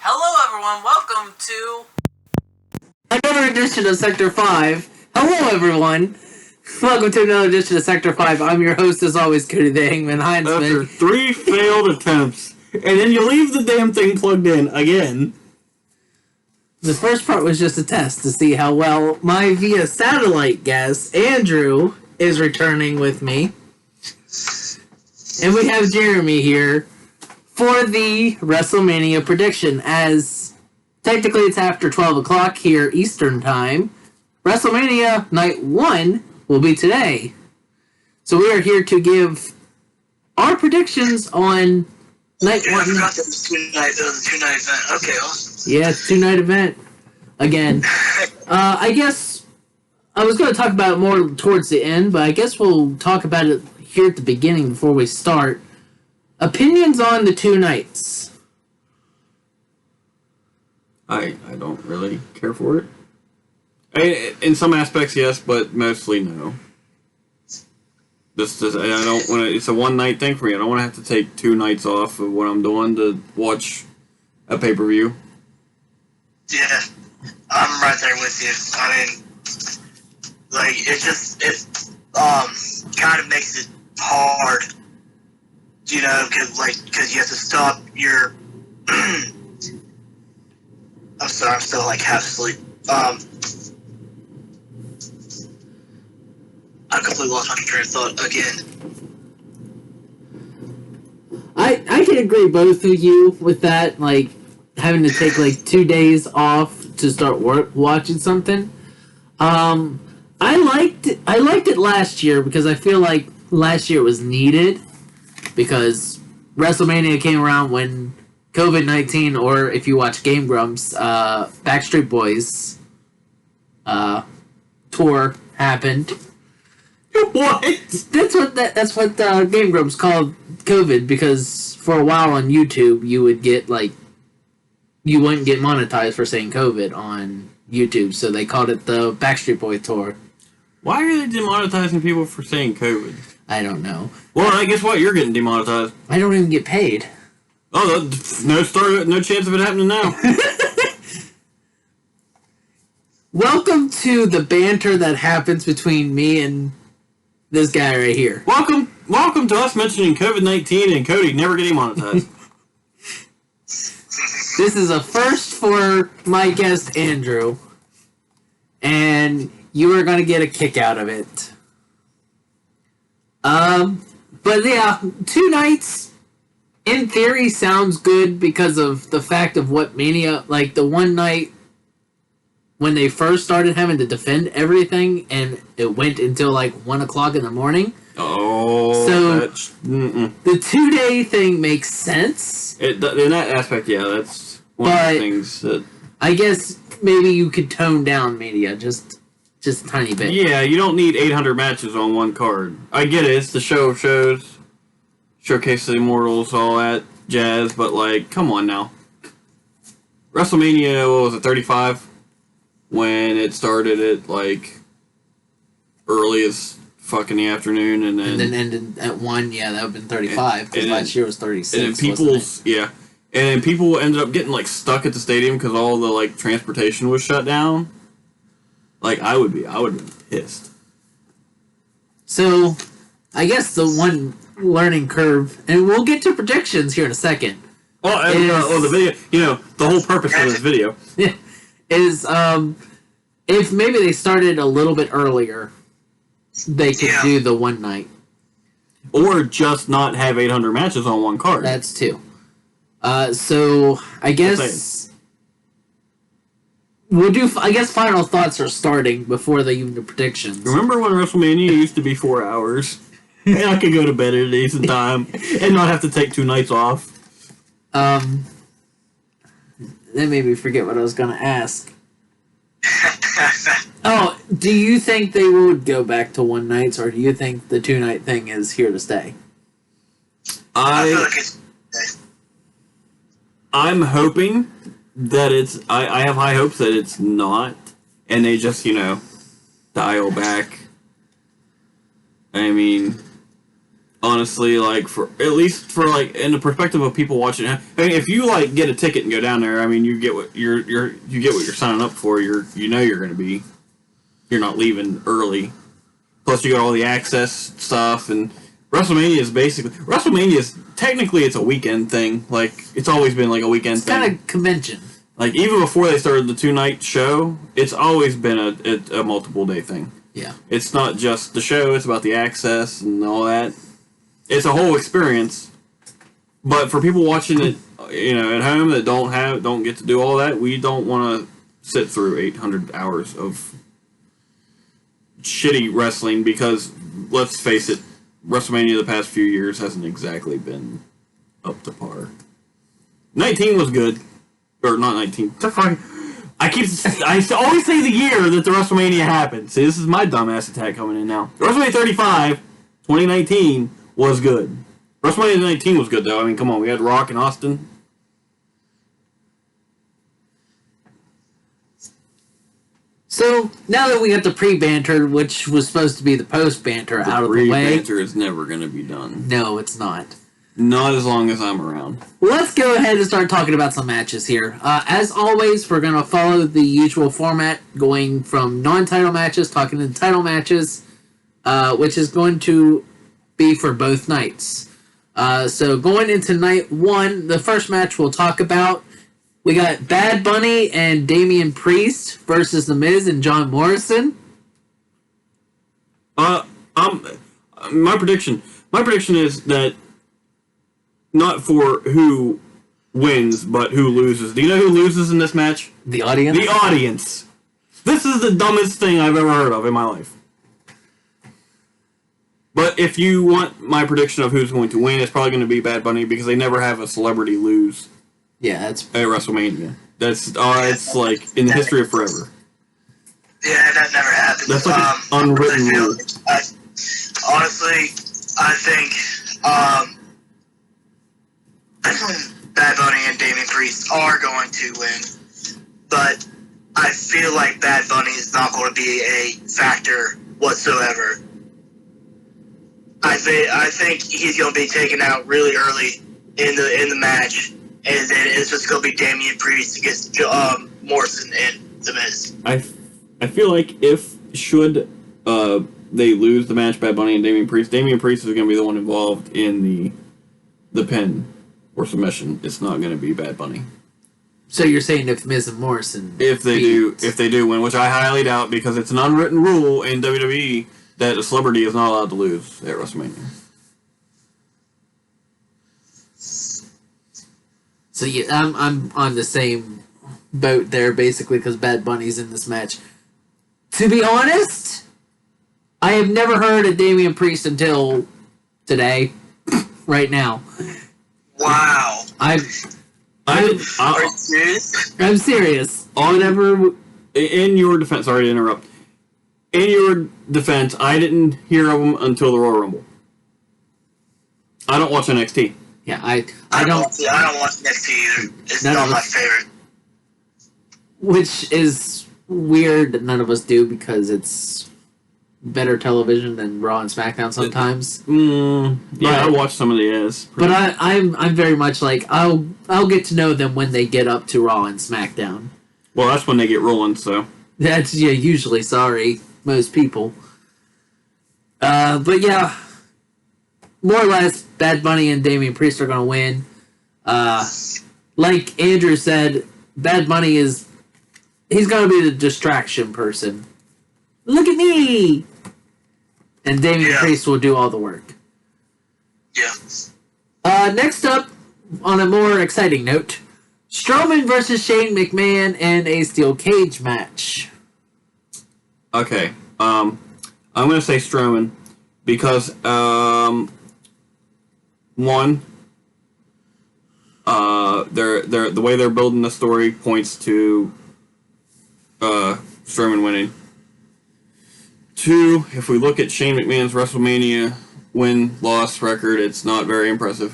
Hello everyone, welcome to another edition of Sector 5. Hello everyone, welcome to another edition of Sector 5. I'm your host as always, Cody the Hangman Heinzman. After 3 failed attempts, and then you leave the damn thing plugged in again. The first part was just a test to see how well my via satellite guest, Andrew, is returning with me. And we have Jeremy here for the WrestleMania prediction, as technically it's after 12 o'clock here Eastern Time. WrestleMania Night 1 will be today. So we are here to give our predictions on Night 1. I forgot that it was a two-night event. Okay, awesome. Yeah, it's a 2-night event. Again. I guess I was going to talk about it more towards the end, but I guess we'll talk about it here at the beginning before we start. Opinions on the 2 nights. I don't really care for it. In some aspects, yes, but mostly no. I don't want to. It's a one-night thing for me. I don't want to have to take 2 nights off of what I'm doing to watch a pay-per-view. Yeah, I'm right there with you. I mean, like, it kind of makes it hard, you know, because you have to stop your. I'm sorry, I'm still like half asleep. I completely lost my train of thought again. I can agree both of you with that, like having to take like 2 days off to start watching something. I liked it last year because I feel like last year was needed because WrestleMania came around when COVID-19, or if you watch Game Grumps, Backstreet Boys tour happened. What? That's what Game Grumps called COVID, because for a while on YouTube you would get you wouldn't get monetized for saying COVID on YouTube, so they called it the Backstreet Boy tour. Why are they demonetizing people for saying COVID? I don't know. Well, I guess what? You're getting demonetized. I don't even get paid. Oh, no chance of it happening now. Welcome to the banter that happens between me and this guy right here. Welcome to us mentioning COVID-19 and Cody never getting monetized. This is a first for my guest, Andrew. And you are going to get a kick out of it. But yeah, 2 nights, in theory, sounds good because of the fact of what Mania, like the one night when they first started having to defend everything, and it went until like 1 o'clock in the morning. Oh, so the 2-day thing makes sense. In that aspect, yeah, that's one of the things that I guess maybe you could tone down Mania just a tiny bit. Yeah, you don't need 800 matches on one card. I get it; it's the show of shows, showcase the Immortals, all that jazz. But like, come on now, WrestleMania, what was it, 35? When it started at like early as fuck in the afternoon, and then ended at 1. Yeah, that would have been 35 because last year was 36. And then people ended up getting like stuck at the stadium because all the like transportation was shut down. Like I would be pissed. So, I guess the one learning curve, and we'll get to predictions here in a second. The video, the whole purpose of this video is if maybe they started a little bit earlier, they could do the 1 night. Or just not have 800 matches on one card. That's 2. So, I guess we'll do, final thoughts are starting before they even do predictions. Remember when WrestleMania used to be 4 hours? And I could go to bed at a decent time and not have to take 2 nights off. That made me forget what I was going to ask. Oh, do you think they would go back to 1 nights, or do you think the 2-night thing is here to stay? I feel like I'm hoping that it's... I have high hopes that it's not, and they just, dial back. I mean, Honestly, like for at least for like in the perspective of people watching, I mean, if you like get a ticket and go down there, I mean, you get what you get what you're signing up for. You're going to be. You're not leaving early. Plus, you got all the access stuff, and WrestleMania is technically it's a weekend thing. Like it's always been like a weekend thing. It's kind of convention. Like even before they started the 2-night show, it's always been a multiple day thing. Yeah. It's not just the show; it's about the access and all that. It's a whole experience. But for people watching it, at home that don't get to do all that, we don't want to sit through 800 hours of shitty wrestling because let's face it, WrestleMania the past few years hasn't exactly been up to par. 19 was good. Or not 19. I always say the year that the WrestleMania happened. See, this is my dumbass attack coming in now. WrestleMania 35, 2019, was good. WrestleMania 19 was good, though. I mean, come on. We had Rock and Austin. So, now that we got the pre-banter, which was supposed to be the post-banter out of the way... The pre-banter is never going to be done. No, it's not. Not as long as I'm around. Let's go ahead and start talking about some matches here. As always, we're going to follow the usual format, going from non-title matches, talking to title matches, which is going to be for both nights. So going into night one, the first match we'll talk about, we got Bad Bunny and Damien Priest versus The Miz and John Morrison. My prediction is that not for who wins, but who loses. Do you know who loses in this match? The audience? The audience. This is the dumbest thing I've ever heard of in my life. But if you want my prediction of who's going to win, it's probably going to be Bad Bunny because they never have a celebrity lose. Yeah, that's at WrestleMania. That's it's like in the history of forever. Yeah, that never happened. That's like an unwritten rule. Honestly, I think Bad Bunny and Damien Priest are going to win, but I feel like Bad Bunny is not going to be a factor whatsoever. I think he's going to be taken out really early in the match, and then it's just going to be Damien Priest against Morrison and The Miz. I feel like should they lose the match, Bad Bunny and Damien Priest is going to be the one involved in the pin or submission. It's not going to be Bad Bunny. So you're saying if Miz and Morrison if they do win, which I highly doubt because it's an unwritten rule in WWE that a celebrity is not allowed to lose at WrestleMania. So yeah, I'm on the same boat there basically because Bad Bunny's in this match. To be honest, I have never heard of Damien Priest until today, right now. Wow. Are you serious? I'm serious. In your defense, sorry to interrupt. In your defense, I didn't hear of him until the Royal Rumble. I don't watch NXT. Yeah, I don't watch NXT either. It's not my favorite. Which is weird that none of us do because it's better television than Raw and SmackDown sometimes. I watch some of the ads. But I'm very much like I'll get to know them when they get up to Raw and SmackDown. Well, that's when they get rolling. So that's usually most people. But yeah, more or less, Bad Bunny and Damien Priest are gonna win. Like Andrew said, Bad Bunny he's gonna be the distraction person. Look at me! And Damien Priest will do all the work. Yeah. Next up, on a more exciting note, Strowman versus Shane McMahon in a steel cage match. Okay, I'm gonna say Strowman because one, they're the way they're building the story points to Strowman winning. Two, if we look at Shane McMahon's WrestleMania win-loss record, it's not very impressive.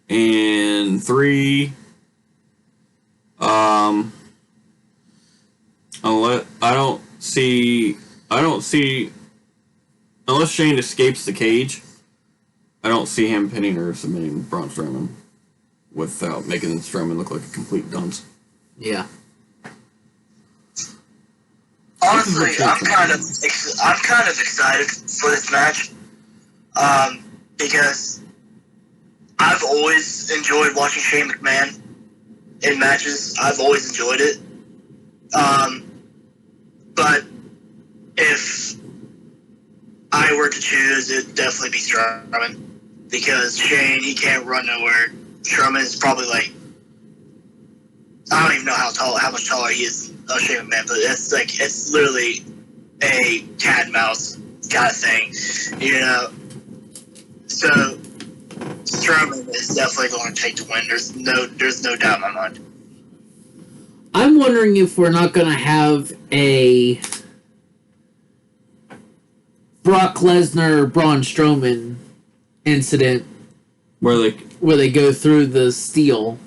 And three, I don't see unless Shane escapes the cage, I don't see him pinning or submitting Braun Strowman without making Strowman look like a complete dunce. Yeah. Honestly, I'm kind of excited for this match, because I've always enjoyed watching Shane McMahon in matches. I've always enjoyed it. But if I were to choose, it'd definitely be Strowman, because Shane, he can't run nowhere. Strowman is probably like, I don't even know how much taller he is than Shane McMahon, but it's literally a cat and mouse kind of thing, you know. So Strowman is definitely going to take the win. There's no doubt in my mind. I'm wondering if we're not going to have a Brock Lesnar Braun Strowman incident Where they go through the steel.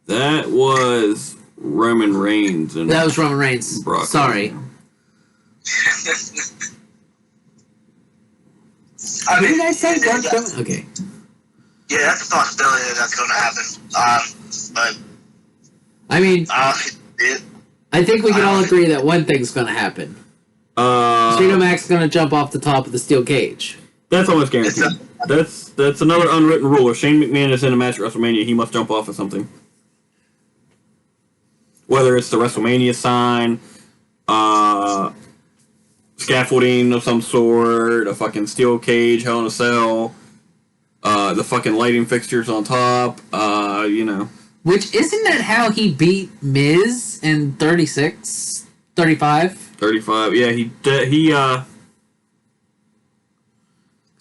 that was Roman Reigns and That was Roman Reigns. Brock. Sorry. I mean, Did I say Braun that's- Strowman? Okay. Yeah, that's a possibility that's going to happen. But I mean, it, I think we can all agree that one thing's going to happen. Mac's going to jump off the top of the steel cage. That's almost guaranteed. That's another unwritten rule. If Shane McMahon is in a match at WrestleMania, he must jump off of something. Whether it's the WrestleMania sign, scaffolding of some sort, a fucking steel cage, Hell in a Cell, the fucking lighting fixtures on top, you know. Which, isn't that how he beat Miz in 36? 35? 35, yeah, he Because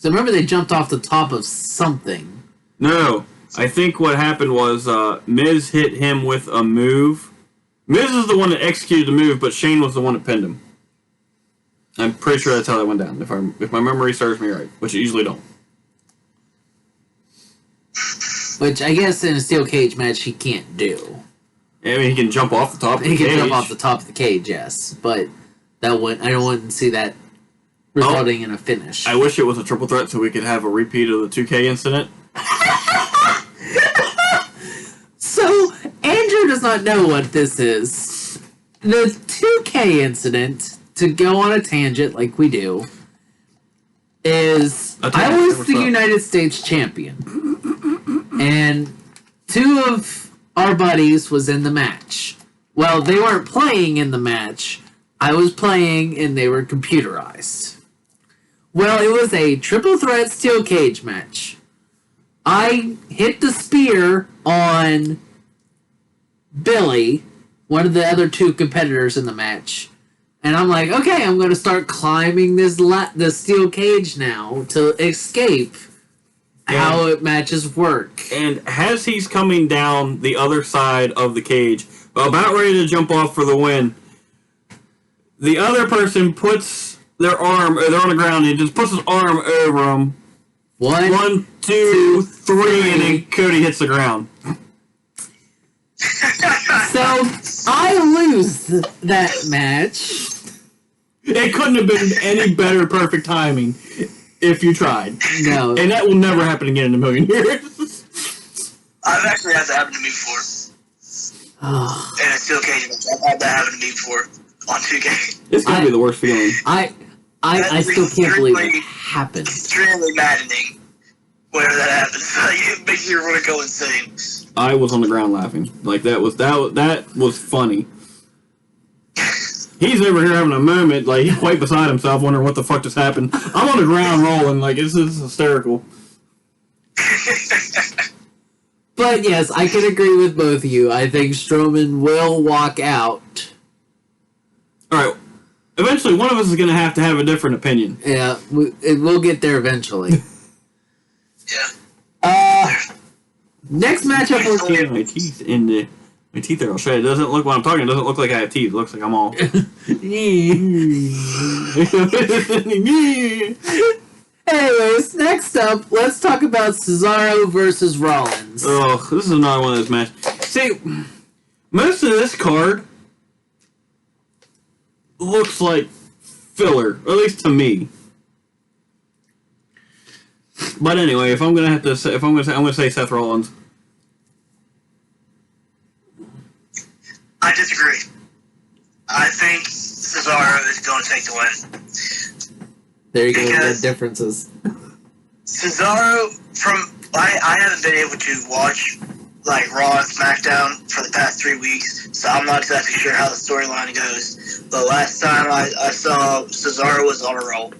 I remember they jumped off the top of something. no, I think what happened was, Miz hit him with a move. Miz is the one that executed the move, but Shane was the one that pinned him. I'm pretty sure that's how that went down, if my memory serves me right, which it usually don't. Which I guess in a steel cage match he can't do. I mean, he can jump off the top of the He cage. can jump off the top of the cage, yes. But I wouldn't see that resulting in a finish. I wish it was a triple threat so we could have a repeat of the 2K incident. So, Andrew does not know what this is. The 2K incident, to go on a tangent like we do, is I was the United States champion. And two of our buddies was in the match. Well, they weren't playing in the match. I was playing and they were computerized. Well, it was a triple threat steel cage match. I hit the spear on Billy, one of the other two competitors in the match. And I'm like, okay, I'm going to start climbing the steel cage now to escape how matches work. And as he's coming down the other side of the cage, about ready to jump off for the win, the other person puts their arm, they're on the ground, and he just puts his arm over him. One, two, three, and then Cody hits the ground. So, I lose that match. It couldn't have been any better perfect timing if you tried. No. And that will never happen again in a million years. I've actually had that happen to me before. In a steel cage match. I've had that happen to me before on 2K. It's gotta be the worst feeling. I still can't believe it happened. Extremely maddening whenever that happens. It makes you want to go insane. I was on the ground laughing. Like that was funny. He's over here having a moment, like he's quite beside himself, wondering what the fuck just happened. I'm on the ground rolling, like this is hysterical. But yes, I can agree with both of you. I think Strowman will walk out. Alright, eventually one of us is going to have a different opinion. Yeah, we'll get there eventually. Yeah. Next matchup I'm getting my teeth in the... My teeth are all shredded. It doesn't look, when I'm talking, it doesn't look like I have teeth. It looks like I'm all... Anyways, next up, let's talk about Cesaro versus Rollins. Oh, this is another one of those matches. See, most of this card looks like filler, at least to me. But anyway, if I'm gonna say, I'm gonna say Seth Rollins. I disagree. I think Cesaro is going to take the win. There you go. The differences. Cesaro, I haven't been able to watch like Raw and Smackdown for the past 3 weeks, so I'm not exactly sure how the storyline goes. But last time I saw Cesaro was on a roll,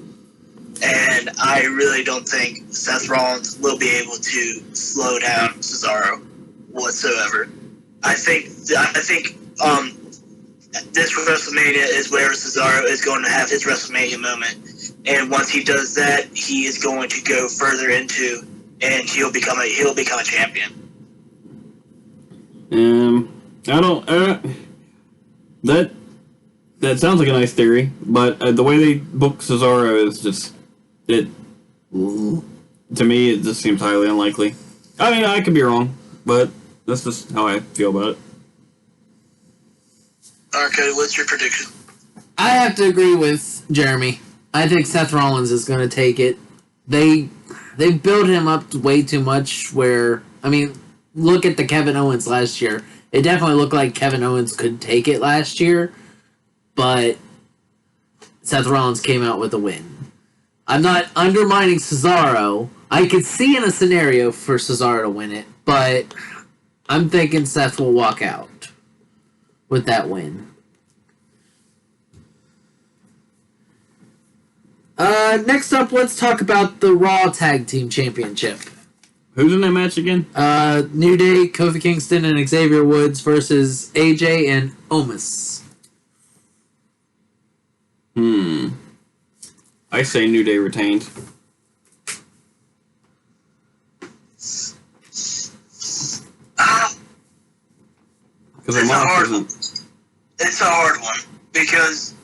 and I really don't think Seth Rollins will be able to slow down Cesaro whatsoever. I think this WrestleMania is where Cesaro is going to have his WrestleMania moment, and once he does that, he is going to go further into, and he'll become a champion. I don't. That sounds like a nice theory, but the way they book Cesaro is just it. To me, it just seems highly unlikely. I mean, I could be wrong, but that's just how I feel about it. Okay, what's your prediction? I have to agree with Jeremy. I think Seth Rollins is going to take it. They built him up way too much. Where I mean, look at the Kevin Owens last year. It definitely looked like Kevin Owens could take it last year, but Seth Rollins came out with a win. I'm not undermining Cesaro. I could see in a scenario for Cesaro to win it, but I'm thinking Seth will walk out with that win. Next up, let's talk about the Raw Tag Team Championship. Who's in that match again? New Day, Kofi Kingston, and Xavier Woods versus AJ and Omos. I say New Day retained. It's a hard one because,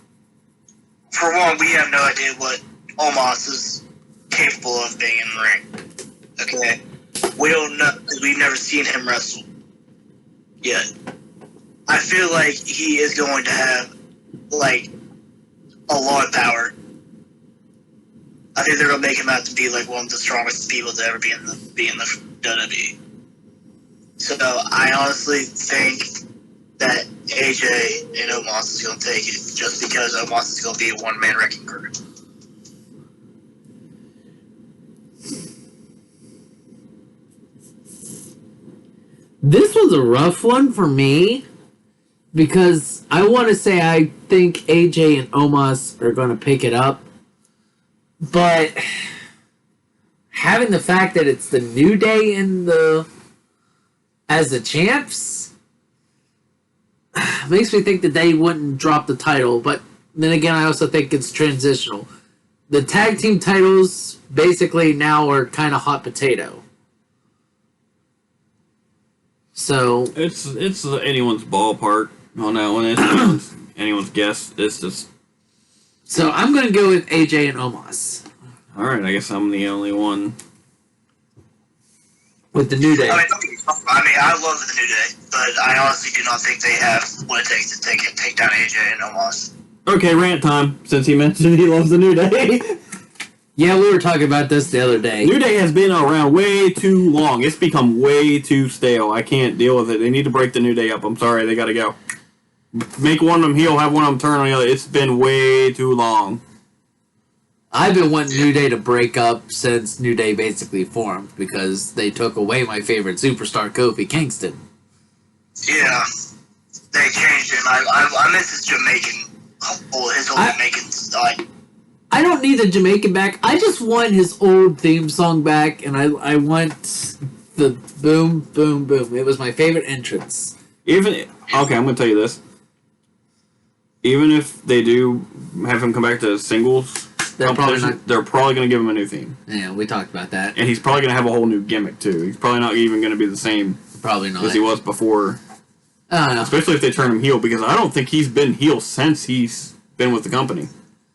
for one, we have no idea what Omos is capable of being in the ring. Okay, we don't know because we've never seen him wrestle yet. I feel like he is going to have like a lot of power. I think they're gonna make him out to be like one of the strongest people to ever be in the WWE. So I honestly think that AJ and Omos is gonna take it just because Omos is gonna be a one-man wrecking crew. This was a rough one for me because I want to say I think AJ and Omos are going to pick it up, but having the fact that it's the New Day as the champs makes me think that they wouldn't drop the title. But then again, I also think it's transitional. The tag team titles basically now are kind of hot potato. So it's anyone's ballpark on that one. It's anyone's guess. It's just. So I'm gonna go with AJ and Omos. All right, I guess I'm the only one with the New Day. I mean, I love the New Day, but I honestly do not think they have what it takes to take down AJ and Omos. Okay, rant time. Since he mentioned he loves the New Day. Yeah, we were talking about this the other day. New Day has been around way too long. It's become way too stale. I can't deal with it. They need to break the New Day up. I'm sorry, they gotta go. Make one of them heel, have one of them turn on the other. It's been way too long. I've been wanting New Day to break up since New Day basically formed because they took away my favorite superstar, Kofi Kingston. Yeah, they changed him. I miss his Jamaican, his whole Jamaican style. I don't need the Jamaican back. I just want his old theme song back, and I want the boom, boom, boom. It was my favorite entrance. Okay, I'm gonna tell you this. Even if they do have him come back to singles, they're probably gonna give him a new theme. Yeah, we talked about that. And he's probably gonna have a whole new gimmick too. He's probably not even gonna be the same. Probably not as he was before. I don't know. Especially if they turn him heel, because I don't think he's been heel since he's been with the company.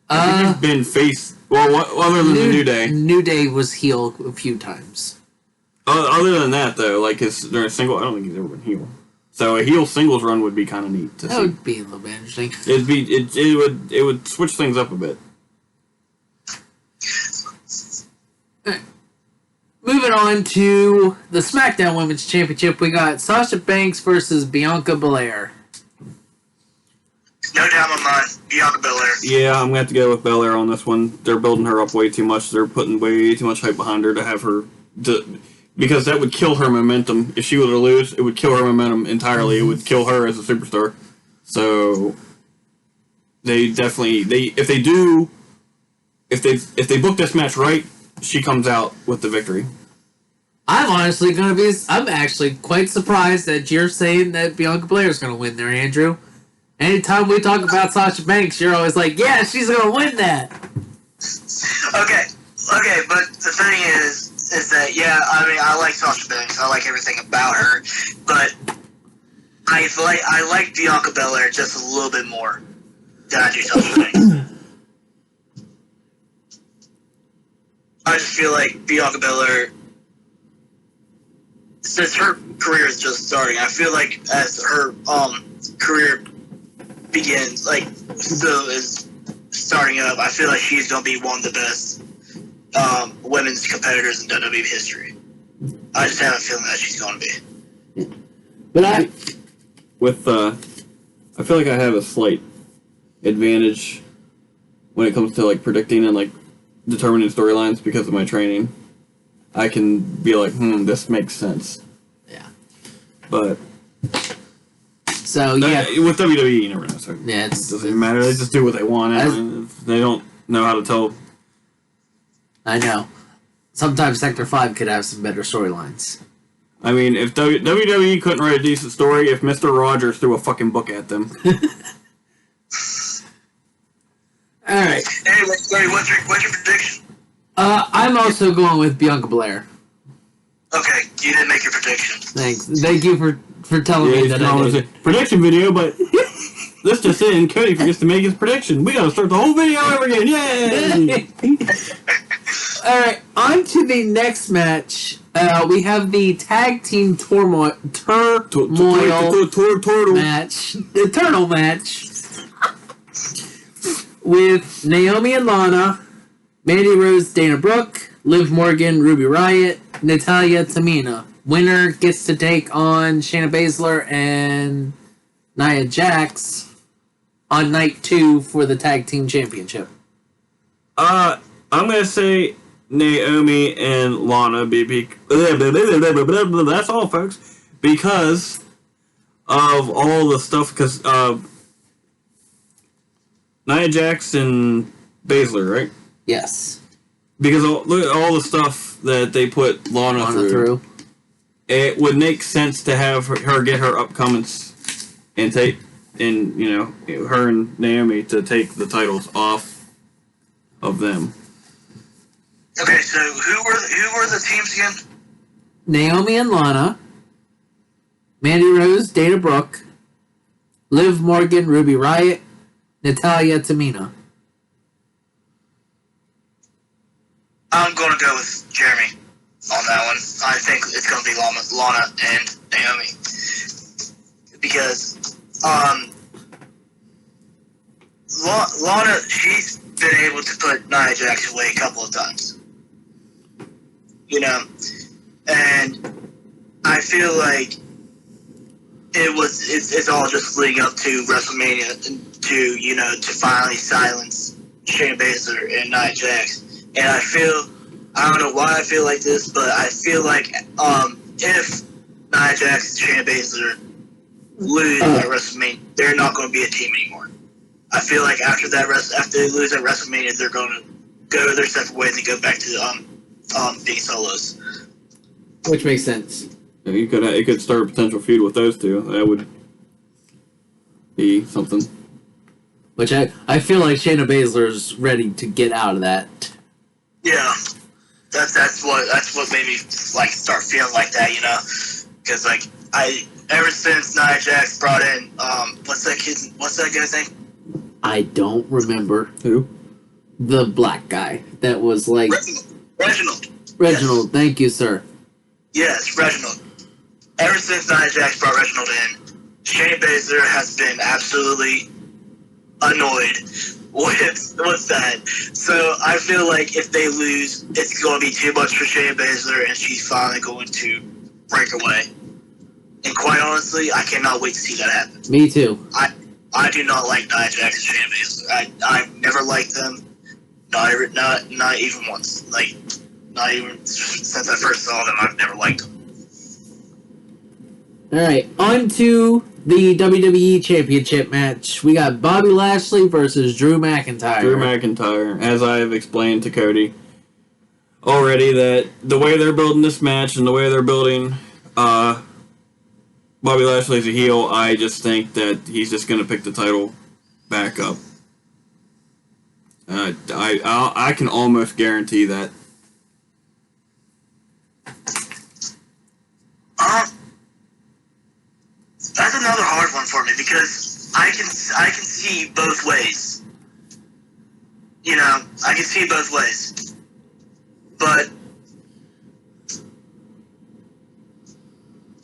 I think he's been face. Well, other than the New Day. New Day was heel a few times. Other than that, though, like during a single, I don't think he's ever been heel. So a heel singles run would be kind of neat to see. That would be a little bit interesting. It would switch things up a bit. moving on to the SmackDown Women's Championship, we got Sasha Banks versus Bianca Belair. No doubt in my mind, Bianca Belair. Yeah, I'm going to have to go with Belair on this one. They're building her up way too much. They're putting way too much hype behind her to have her... because that would kill her momentum. If she were to lose, it would kill her momentum entirely. It would kill her as a superstar. So... They definitely... If they book this match right, she comes out with the victory. I'm actually quite surprised that you're saying that Bianca Belair is going to win there, Andrew. Anytime we talk about Sasha Banks, you're always like, yeah, she's going to win that. Okay, but the thing is that, yeah, I mean, I like Sasha Banks. I like everything about her, but I like Bianca Belair just a little bit more than I do Sasha Banks. I just feel like Bianca Belair, since her career is just starting, I feel like as her career begins, like, still is starting up, I feel like she's going to be one of the best women's competitors in WWE history. I just have a feeling that she's going to be. But I feel like I have a slight advantage when it comes to, like, predicting and, like, determining storylines because of my training. I can be like, this makes sense. Yeah. But... So, yeah. With WWE, you never know. So yeah, it doesn't matter. They just do what they want. They don't know how to tell. I know. Sometimes Sector 5 could have some better storylines. I mean, if WWE couldn't write a decent story, if Mr. Rogers threw a fucking book at them. Alright. Anyway, what's your prediction? I'm also going with Bianca Belair. Okay, you didn't make your prediction. Thanks. Thank you for telling me that I did. Prediction video, but let's just in. Cody forgets to make his prediction. We gotta start the whole video over again. Yay! Alright, on to the next match. We have the tag team turmoil match. The turtle match. With Naomi and Lana, Mandy Rose, Dana Brooke, Liv Morgan, Ruby Riot, Natalya, Tamina. Winner gets to take on Shayna Baszler and Nia Jax on night 2 for the tag team championship. I'm gonna say Naomi and Lana. That's all, folks. Because of all the stuff. Because Nia Jax and Baszler, right? Yes. Because look at all the stuff that they put Lana through. It would make sense to have her get her upcomings and take, and her and Naomi to take the titles off of them. Okay, so who were the teams again? Naomi and Lana, Mandy Rose, Dana Brooke, Liv Morgan, Ruby Riot, Natalya, Tamina. I'm going to go with Jeremy on that one. I think it's going to be Lana and Naomi. Because Lana, she's been able to put Nia Jax away a couple of times. And I feel like it's all just leading up to WrestleMania to finally silence Shayna Baszler and Nia Jax. And I don't know why I feel like this, but I feel like if Nia Jax and Shayna Baszler lose at WrestleMania, they're not going to be a team anymore. I feel like after they lose at WrestleMania, they're going to go their separate ways and go back to being solos. Which makes sense. Yeah, it could start a potential feud with those two. That would be something. Which I feel like Shayna Baszler's ready to get out of that. Yeah, that's what made me start feeling like that, because ever since Nia Jax brought in what's that guy's name? I don't remember. Who? The black guy that was like Reginald. Reginald, yes. Thank you, sir. Yes, Reginald. Ever since Nia Jax brought Reginald in, Shayna Baszler has been absolutely annoyed with that. So I feel like if they lose, it's going to be too much for Shayna Baszler, and she's finally going to break away. And quite honestly, I cannot wait to see that happen. Me too. I do not like Nia Jax and Shayna Baszler. I've never liked them. Not even once. Like, not even since I first saw them, I've never liked them. Alright, on to the WWE Championship match. We got Bobby Lashley versus Drew McIntyre. Drew McIntyre, as I have explained to Cody already, that the way they're building this match and the way they're building Bobby Lashley as a heel, I just think that he's just going to pick the title back up. I can almost guarantee that. That's another hard one for me because I can see both ways. You know, I can see both ways. But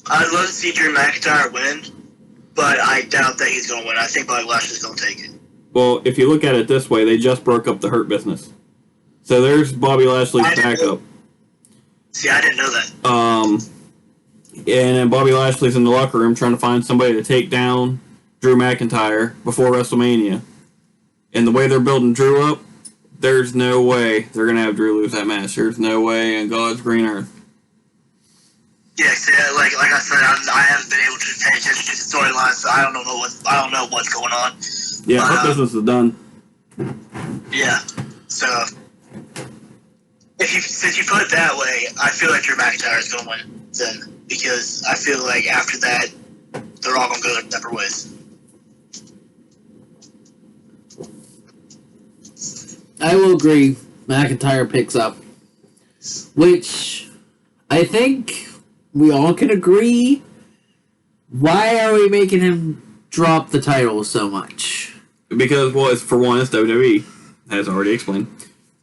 I'd love to see Drew McIntyre win, but I doubt that he's going to win. I think Bobby Lashley's going to take it. Well, if you look at it this way, they just broke up the Hurt Business. So there's Bobby Lashley's backup. See, I didn't know that. And then Bobby Lashley's in the locker room trying to find somebody to take down Drew McIntyre before WrestleMania. And the way they're building Drew up, there's no way they're going to have Drew lose that match. There's no way in God's green earth. Yeah, see, like I said, I haven't been able to pay attention to the storyline, so I don't know what's going on. Yeah, but, Hurt Business is done. Yeah, so since you put it that way, I feel like Drew McIntyre is going to win then, because I feel like after that, they're all going to go their separate ways. I will agree. McIntyre picks up, which I think we all can agree. Why are we making him drop the title so much? Because, well, for one, it's WWE, as already explained.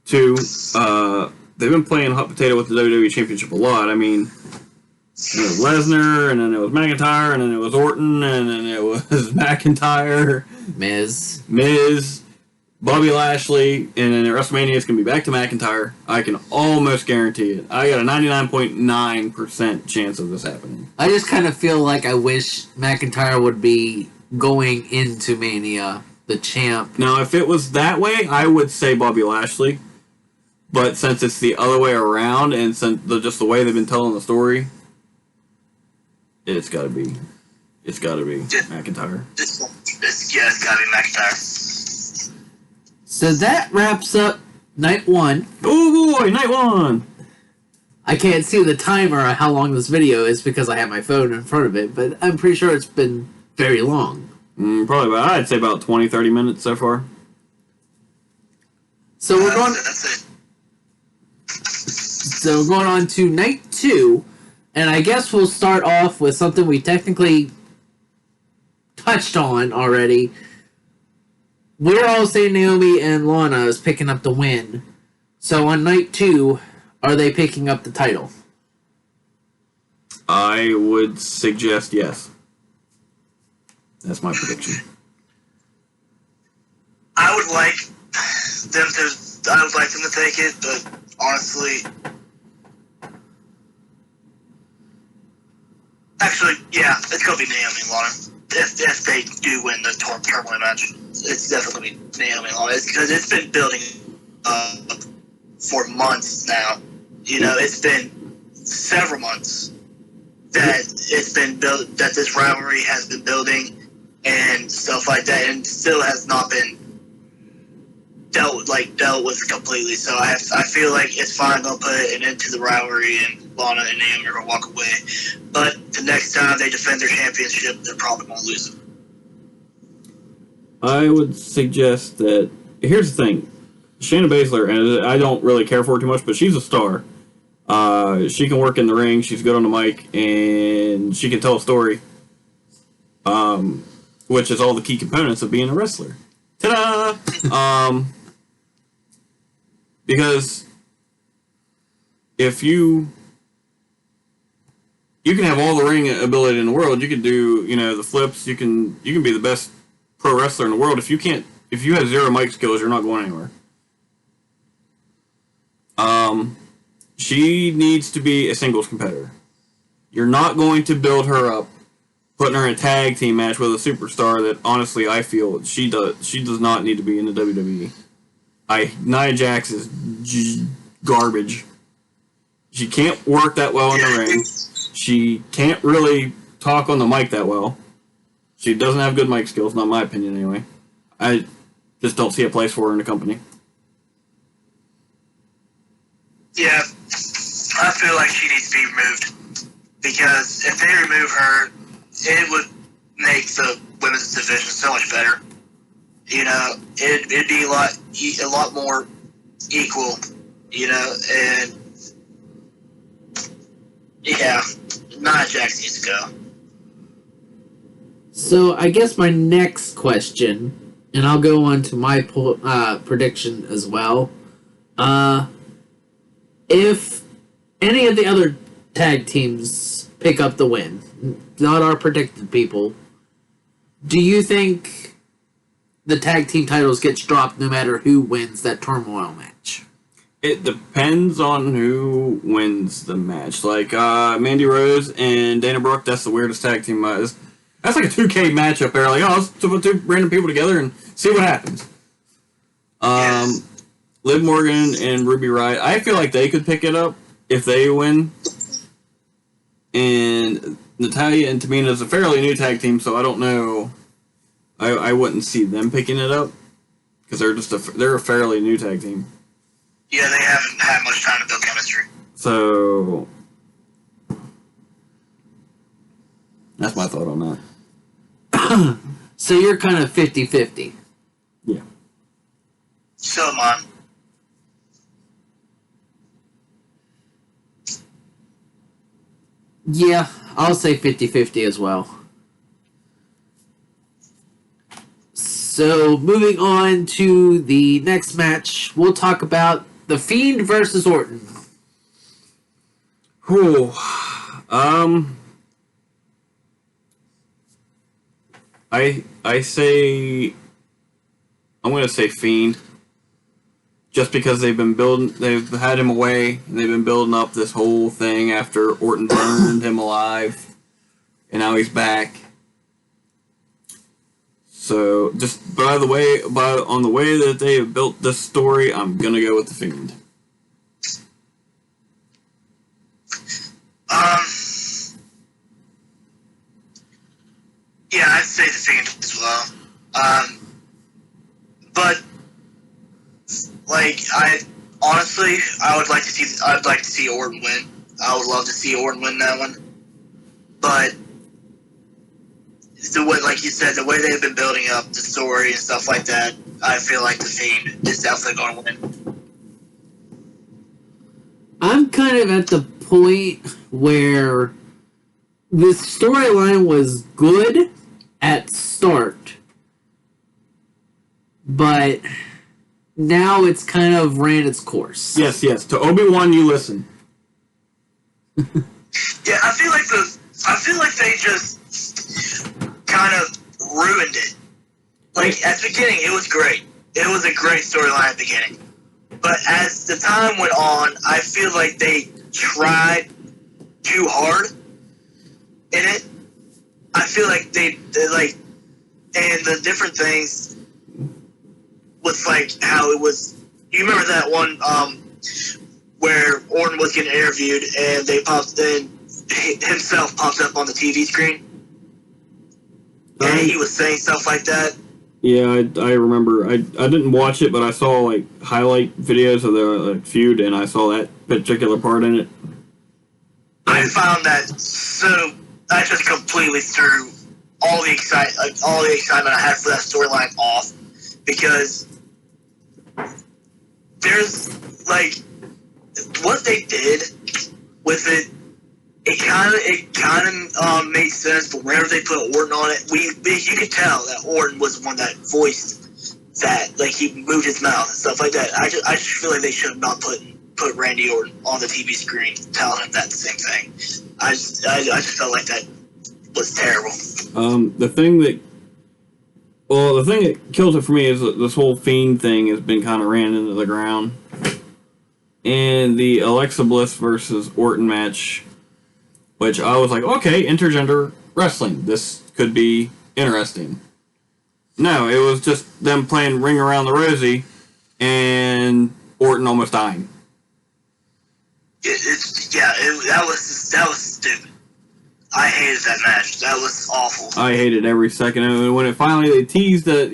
Two, they've been playing hot potato with the WWE Championship a lot. I mean, it was Lesnar, and then it was McIntyre, and then it was Orton, and then it was McIntyre. Miz, Bobby Lashley, and then at WrestleMania it's going to be back to McIntyre. I can almost guarantee it. I got a 99.9% chance of this happening. I just kind of feel like I wish McIntyre would be going into Mania the champ. Now, if it was that way, I would say Bobby Lashley. But since it's the other way around, and since just the way they've been telling the story, it's got to be McIntyre. It's got to be McIntyre. So that wraps up night one. Oh boy, night one! I can't see the timer of how long this video is because I have my phone in front of it, but I'm pretty sure it's been very long. Probably I'd say about 20, 30 minutes so far. So we're going. That's it. So we're going on to night two, and I guess we'll start off with something we technically touched on already. We're all saying Naomi and Lana is picking up the win. So on night two, are they picking up the title? I would suggest yes. That's my prediction. I would like them to take it, but honestly, actually, yeah, it's gonna be Naomi and Lana. If they do win the tournament match, it's definitely Naomi and Lana. It's because it's been building for months now. You know, it's been several months that it's been built, that this rivalry has been building and stuff like that, and still has not been dealt with completely. So I feel like it's finally gonna put an end to the rivalry, and Lana and Naomi are gonna walk away. But the next time they defend their championship, they're probably gonna lose it. I would suggest that. Here's the thing, Shayna Baszler, and I don't really care for her too much, but she's a star. She can work in the ring. She's good on the mic, and she can tell a story. Which is all the key components of being a wrestler. Ta-da! Because if you can have all the ring ability in the world, you can do, the flips, you can be the best pro wrestler in the world. If you can't if you have zero mic skills, you're not going anywhere. She needs to be a singles competitor. You're not going to build her up, putting her in a tag team match with a superstar that honestly I feel she does not need to be in the WWE. Nia Jax is garbage. She can't work that well in the ring. She can't really talk on the mic that well. She doesn't have good mic skills, not my opinion anyway. I just don't see a place for her in the company. Yeah, I feel like she needs to be removed. Because if they remove her, it would make the women's division so much better. You know, it'd be a lot more equal, you know, and yeah, Nia Jax needs to go. So I guess my next question, and I'll go on to my prediction as well. If any of the other tag teams pick up the win, not our predicted people, do you think the tag team titles gets dropped no matter who wins that turmoil match? It depends on who wins the match. Like Mandy Rose and Dana Brooke, that's the weirdest tag team. That's like a 2K match up there. Like, oh, let's put two random people together and see what happens. Yes. Liv Morgan and Ruby Riott, I feel like they could pick it up if they win. And Natalya and Tamina is a fairly new tag team, so I don't know. I wouldn't see them picking it up because they're a fairly new tag team. Yeah, they haven't had much time to build chemistry. So that's my thought on that. So you're kind of 50-50. Yeah. So am I. Yeah, I'll say 50-50 as well. So, moving on to the next match, we'll talk about The Fiend versus Orton. Whew. I say I'm gonna say Fiend. Just because they've had him away, and they've been building up this whole thing after Orton burned him alive, and now he's back. So, just on the way that they have built this story, I'm gonna go with the Fiend. Yeah, I'd say the Fiend as well. But like, I'd like to see Orton win. I would love to see Orton win that one. But the way, like you said, the way they've been building up the story and stuff like that, I feel like the Fiend is definitely going to win. I'm kind of at the point where the storyline was good at start, but now it's kind of ran its course. Yes. To Obi-Wan, you listen. Yeah, I feel like they just kind of ruined it. Like, at the beginning, it was great. It was a great storyline at the beginning. But as the time went on, I feel like they tried too hard in it. I feel like they like, and the different things was like how it was. You remember that one where Orton was getting interviewed and himself popped up on the TV screen, and he was saying stuff like that. Yeah, I remember. I didn't watch it, but I saw like highlight videos of the feud, and I saw that particular part in it. I found that that just completely threw all the excitement I had for that storyline off, because there's like what they did with it. It kind of made sense, but whenever they put Orton on it, you could tell that Orton was the one that voiced that, like he moved his mouth and stuff like that. I just feel like they should have not put Randy Orton on the TV screen telling him that same thing. I just felt like that was terrible. The thing that Well, the thing that kills it for me is that this whole Fiend thing has been kind of ran into the ground. And the Alexa Bliss versus Orton match, which I was like, okay, intergender wrestling. This could be interesting. No, it was just them playing Ring Around the Rosie and Orton almost dying. That was stupid. I hated that match. That was awful. I hated every second of it. When it finally they teased that,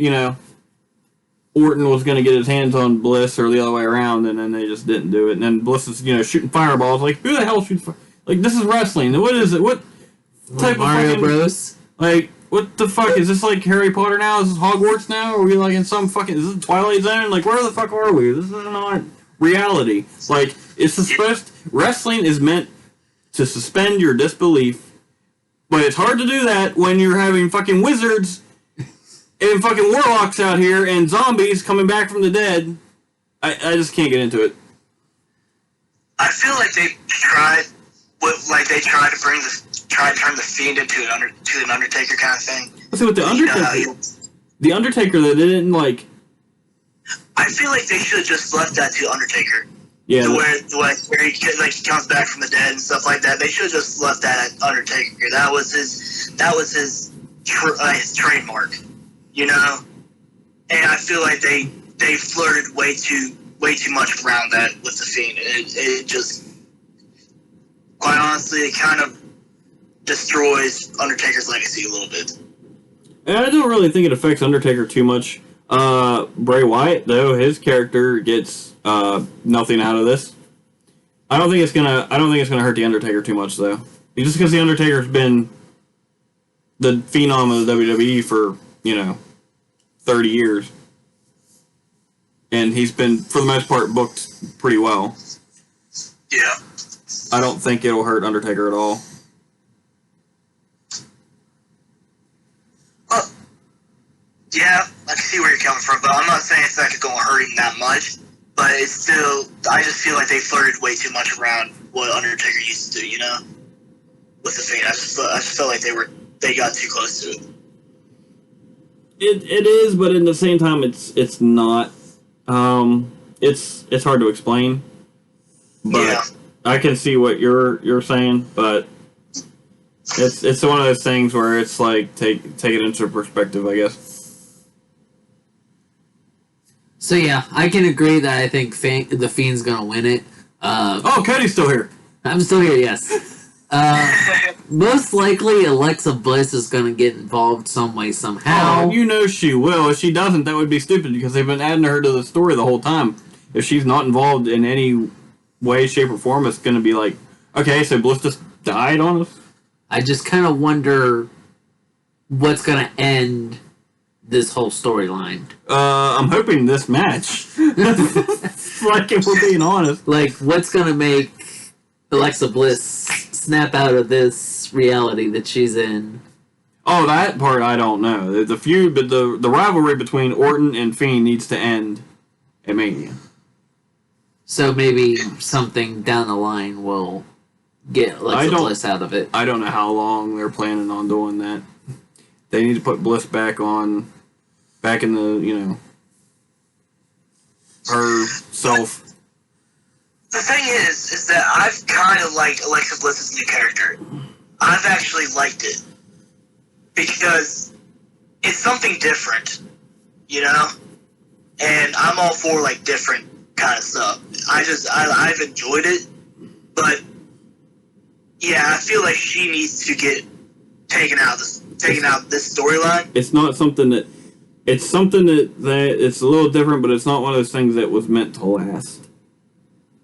Orton was going to get his hands on Bliss or the other way around, and then they just didn't do it. And then Bliss is, shooting fireballs. Like, who the hell shoots fire? Like, this is wrestling. What is it? What type Mario of fucking... Bros? Like, what the fuck? Is this like Harry Potter now? Is this Hogwarts now? Are we like in some fucking... Is this Twilight Zone? Like, where the fuck are we? This is not reality. Like, it's supposed... Wrestling is meant to suspend your disbelief. But it's hard to do that when you're having fucking wizards and fucking warlocks out here and zombies coming back from the dead. I just can't get into it. I feel like they tried to turn the Fiend into an Undertaker kind of thing. Let's see what the Undertaker. The Undertaker that they didn't like. I feel like they should have just left that to Undertaker. Yeah. To where he comes back from the dead and stuff like that. They should have just left that at Undertaker. That was his trademark, And I feel like they flirted way too much around that with the Fiend. It just, quite honestly, it kind of destroys Undertaker's legacy a little bit. And I don't really think it affects Undertaker too much. Bray Wyatt, though, his character gets nothing out of this. I don't think it's gonna hurt the Undertaker too much, though. Just because the Undertaker's been the phenom of the WWE for 30 years, and he's been for the most part booked pretty well. Yeah. I don't think it'll hurt Undertaker at all. Yeah, I can see where you're coming from, but I'm not saying it's not going to hurt him that much. But it's still, I just feel like they flirted way too much around what Undertaker used to do, with the Fiend. I just felt like they got too close to it. It is, but at the same time, it's not. It's hard to explain. But yeah. I can see what you're saying, but it's one of those things where it's like take it into perspective, I guess. So yeah, I can agree that I think the Fiend's gonna win it. Cody's still here. I'm still here, yes. Most likely, Alexa Bliss is gonna get involved some way, somehow. Oh, she will. If she doesn't, that would be stupid because they've been adding her to the story the whole time. If she's not involved in any way, shape, or form, it's gonna be like, okay, so Bliss just died on us? I just kind of wonder what's gonna end this whole storyline. I'm hoping this match. Like, if we're being honest. Like, what's gonna make Alexa Bliss snap out of this reality that she's in? Oh, that part I don't know. The feud, but the rivalry between Orton and Fiend needs to end at Mania. So maybe something down the line will get Alexa Bliss out of it. I don't know how long they're planning on doing that. They need to put Bliss back in the, herself. The thing is that I've kind of liked Alexa Bliss's new character. I've actually liked it. Because it's something different, And I'm all for, different kind of stuff. I've enjoyed it. But, yeah, I feel like she needs to get taken out this storyline. It's not something that... It's something that it's a little different, but it's not one of those things that was meant to last.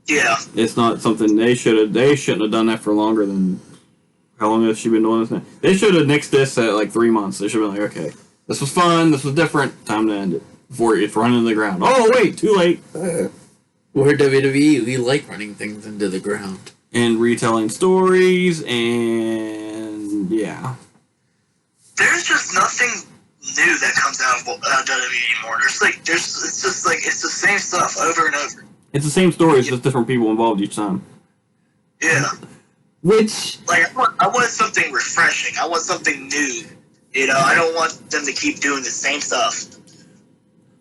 Yeah. It's not something they shouldn't have done that for longer than... How long has she been doing this now? They should have nixed this at 3 months. They should have been like, okay, this was fun, this was different, time to end it. Before it's running to the ground. Oh, wait, too late. We're WWE, we like running things into the ground. And retelling stories, and yeah. There's just nothing new that comes out of WWE anymore. It's the same stuff over and over. It's the same story, it's just different people involved each time. Yeah. Which... I want something refreshing. I want something new. You know, I don't want them to keep doing the same stuff.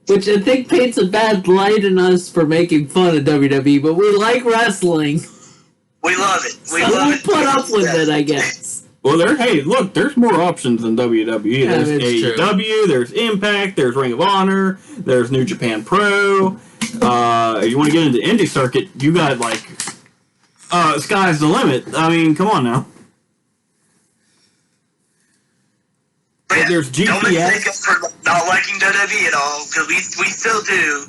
Which I think paints a bad light in us for making fun of WWE, but we like wrestling. We love it. We So love we'll it. put up with it, I guess. Well, there's more options than WWE. Yeah, There's that's true. AEW, there's Impact, there's Ring of Honor, there's New Japan Pro. If you want to get into the indie circuit, you got, like, sky's the limit. I mean, come on now. But yeah, There's don't mistake GTS. us for not liking WWE at all, because we still do,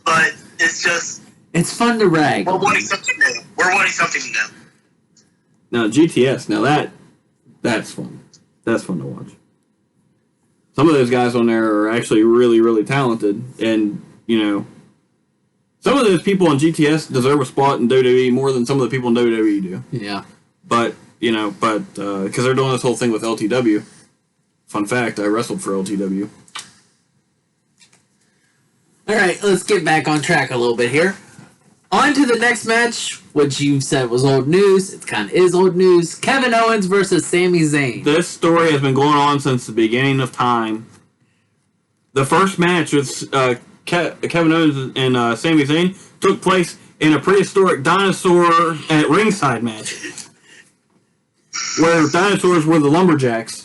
but it's just, It's fun to rag. we're wanting something new. We're wanting something new. Now, GTS, now that's fun. That's fun to watch. Some of those guys on there are actually really, really talented, and, you know, some of those people on GTS deserve a spot in WWE more than some of the people in WWE do. Yeah. But, you know, because they're doing this whole thing with LTW. Fun fact, I wrestled for LTW. Alright, let's get back on track a little bit here. On to the next match, which you said was old news. It kind of is old news. Kevin Owens versus Sami Zayn. This story has been going on since the beginning of time. The first match with Kevin Owens and Sami Zayn took place in a prehistoric dinosaur at ringside match, where dinosaurs were the lumberjacks.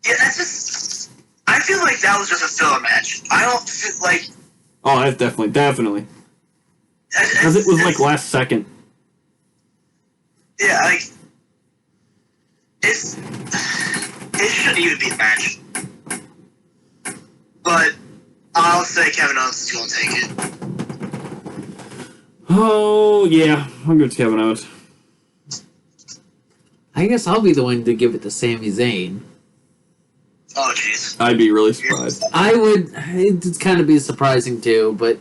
Yeah, that's just, I feel like that was just a filler match. I don't feel like, Oh, that's definitely. Because it was like last second. yeah, like, it shouldn't even be a match. But I'll say Kevin Owens is going to take it. Oh, yeah. I'll give it to Kevin Owens. I guess I'll be the one to give it to Sami Zayn. Oh, jeez. I'd be really surprised. It'd kind of be surprising too, but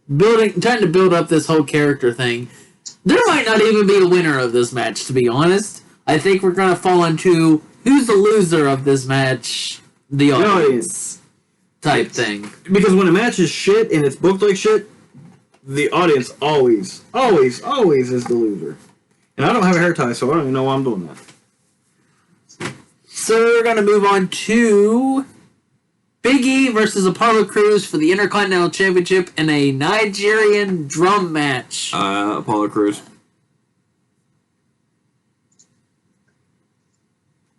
trying to build up this whole character thing, there might not even be a winner of this match, to be honest. I think we're going to fall into who's the loser of this match, the audience type thing. Because when a match is shit and it's booked like shit, the audience always is the loser. And I don't have a hair tie, so I don't even know why I'm doing that. So we're going to move on to Big E versus Apollo Crews for the Intercontinental Championship in a Nigerian drum match. Apollo Crews.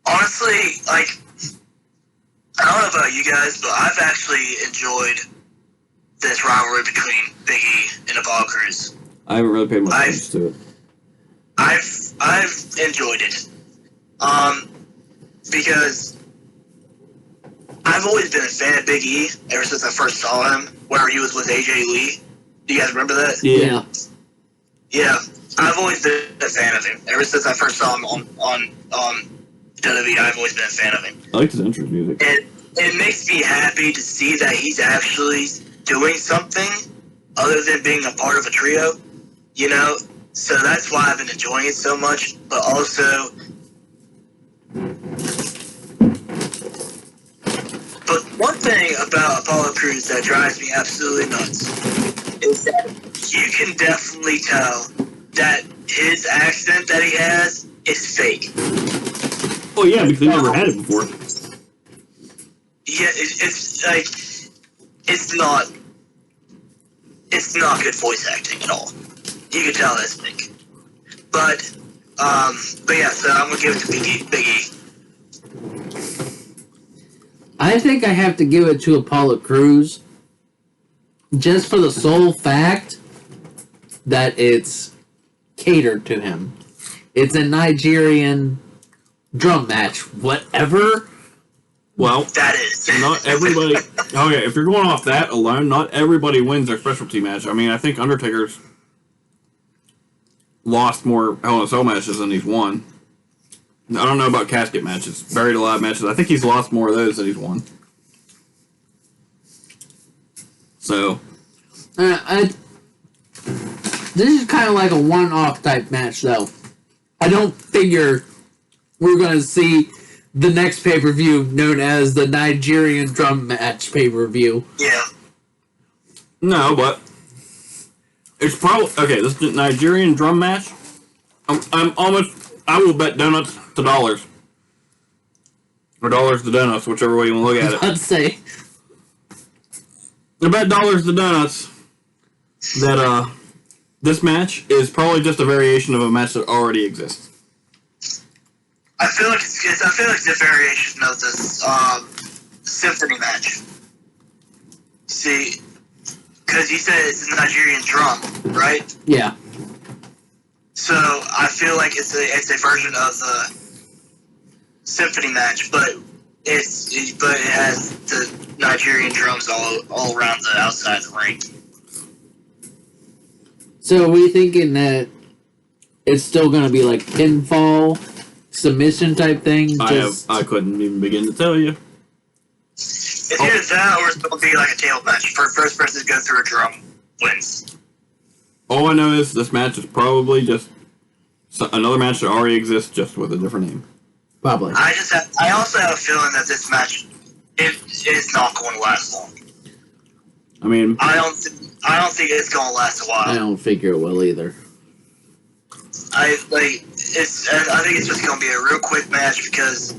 Honestly, like, I don't know about you guys, but I've actually enjoyed this rivalry between Big E and Apollo Crews. I haven't really paid much attention to it. I've enjoyed it. Because I've always been a fan of Big E ever since I first saw him, where he was with AJ Lee. Do you guys remember that? Yeah. Yeah. I've always been a fan of him. Ever since I first saw him on WWE, I've always been a fan of him. I like his entrance music. It makes me happy to see that he's actually doing something other than being a part of a trio, you know? So that's why I've been enjoying it so much, but also... But one thing about Apollo Crews that drives me absolutely nuts is that you can definitely tell that his accent that he has is fake. Oh yeah, because he never had it before. Yeah, it's like, it's not good voice acting at all. You can tell that's fake. But yeah, so I'm gonna give it to Big E. I think I have to give it to Apollo Crews just for the sole fact that it's catered to him. It's a Nigerian drum match. Whatever. Well, That is. not everybody... Oh yeah, if you're going off that alone, not everybody wins their specialty match. I mean, I think Undertaker's lost more Hell in a Cell matches than he's won. I don't know about casket matches, buried alive matches. I think he's lost more of those than he's won. So, This is kind of like a one-off type match, though. I don't figure we're going to see the next pay-per-view known as the Nigerian drum match pay-per-view. Yeah. no, but it's probably... Okay, this Nigerian drum match, I will bet donuts to dollars Or dollars to donuts, whichever way you want to look at it. I'd say. I bet dollars to donuts that this match is probably just a variation of a match that already exists. I feel like it's a variation of this symphony match. See, because you said it's a Nigerian drum, right? Yeah. So I feel like it's a version of the symphony match, but it has the Nigerian drums all around the outside of the ring. So are we thinking that it's still going to be like pinfall submission type thing? I couldn't even begin to tell you. It's either that or it's going to be like a table match. For first person to go through a drum wins. All I know is this match is probably just another match that already exists, just with a different name. Probably. I also have a feeling that this match is not going to last long. I mean, I don't think it's going to last a while. I don't figure it will either. I think it's just going to be a real quick match because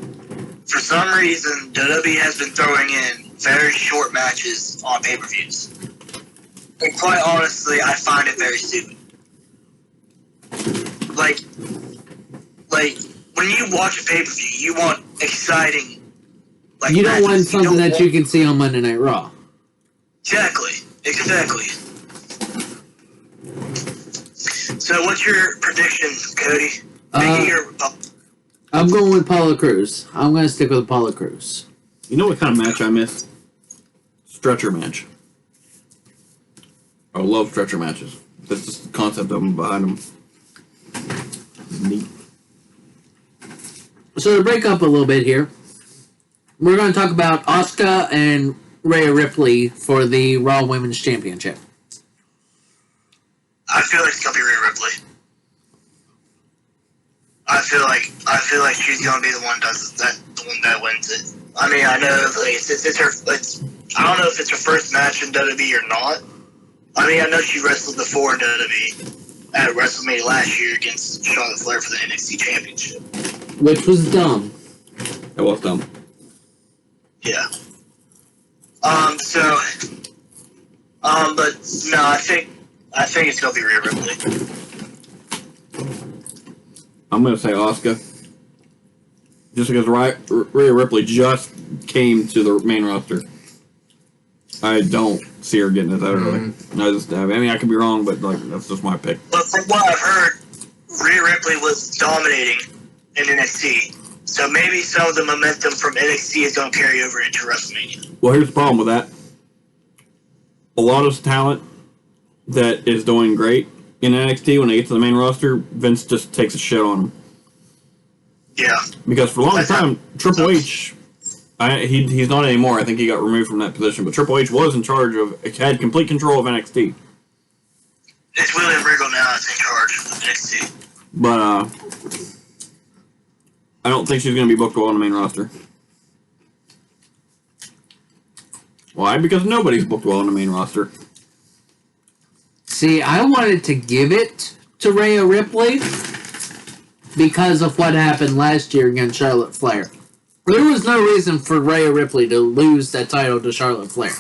for some reason WWE has been throwing in very short matches on pay-per-views. And quite honestly, I find it very stupid. Like when you watch a pay-per-view, you want exciting. Like You don't want matches. something that you can see on Monday Night Raw. Exactly. So, what's your prediction, Cody? I'm going with Apollo Crews. I'm going to stick with Apollo Crews. you know what kind of match I miss? Stretcher match. I love stretcher matches. That's just the concept of them behind them. Neat. So to break up a little bit here, we're going to talk about Asuka and Rhea Ripley for the Raw Women's Championship. I feel like it's gonna be Rhea Ripley. I feel like she's gonna be the one that wins it. I mean, I know it's her. I don't know if it's her first match in WWE or not. I mean, I know she wrestled before in WWE at WrestleMania last year against Charlotte Flair for the NXT Championship, Which was dumb. It was dumb. Yeah. But no, I think it's gonna be Rhea Ripley. I'm going to say Asuka. Just because Rhea Ripley just came to the main roster. I don't see her getting it that early. I mean, I could be wrong, but that's just my pick. But from what I've heard, Rhea Ripley was dominating in NXT. So maybe some of the momentum from NXT is going to carry over into WrestleMania. Well, here's the problem with that. A lot of talent that is doing great in NXT, when they get to the main roster, Vince just takes a shit on them. Yeah. Because for a long time, Triple H, he's not anymore. I think he got removed from that position. But Triple H was in charge had complete control of NXT. It's William Regal now that's in charge of NXT. But I don't think she's going to be booked well on the main roster. Why? Because nobody's booked well on the main roster. See, I wanted to give it to Rhea Ripley because of what happened last year against Charlotte Flair. There was no reason for Rhea Ripley to lose that title to Charlotte Flair.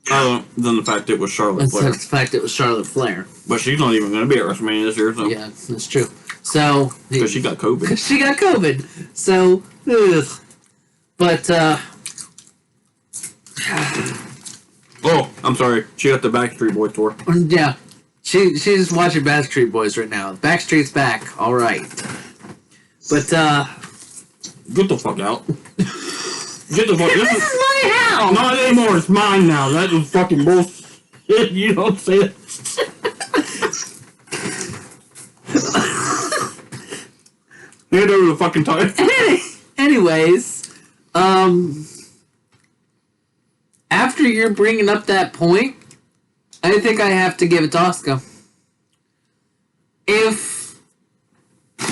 Other than the fact it was Charlotte Flair. That's the fact it was Charlotte Flair. But she's not even going to be at WrestleMania this year, so. Yeah, that's true. So... Because she got COVID. She got COVID. So, ugh. But, Oh, I'm sorry. She got the Backstreet Boys tour. yeah. She's watching Backstreet Boys right now. Backstreet's back. All right. But, Get the fuck out. Get the fuck out. This is my house! Not anymore. It's mine now. That is fucking bullshit. You don't say it. Hand over the fucking time. Anyways, after you're bringing up that point, I think I have to give it to Asuka. If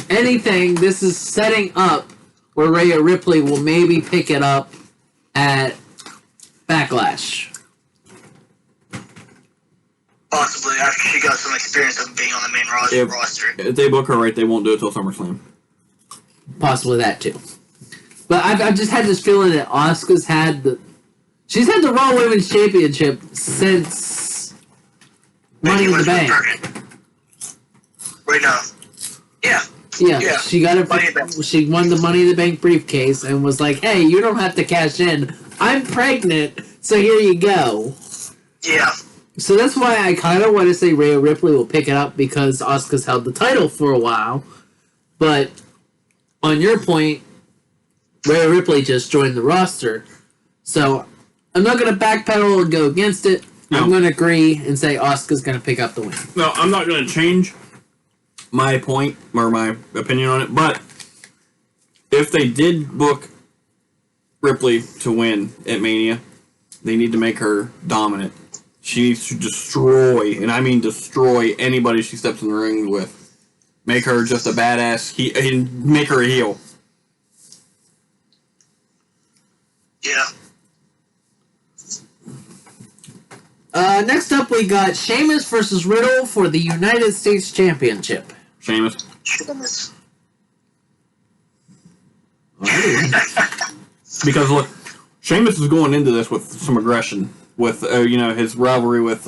anything, this is setting up where Rhea Ripley will maybe pick it up at Backlash. Possibly after she got some experience of being on the main roster. If they book her right, they won't do it till SummerSlam. Possibly that too. But I've just had this feeling that Asuka's had she's had the Raw Women's Championship since Money in the Bank. Wait, no. Yeah. Yeah, she got it. She won the Money in the Bank briefcase and was like, "Hey, you don't have to cash in. I'm pregnant, so here you go." Yeah. So that's why I kind of want to say Rhea Ripley will pick it up because Asuka's held the title for a while. But on your point, Rhea Ripley just joined the roster, so I'm not going to backpedal and go against it. I'm going to agree and say Asuka's going to pick up the win. No, I'm not going to change my point or my opinion on it, but if they did book Ripley to win at Mania, they need to make her dominant. She needs to destroy, and I mean destroy, anybody she steps in the ring with. Make her just a badass, and make her a heel. Yeah. Next up, we got Sheamus versus Riddle for the United States Championship. Sheamus. Because look, Sheamus is going into this with some aggression, with his rivalry with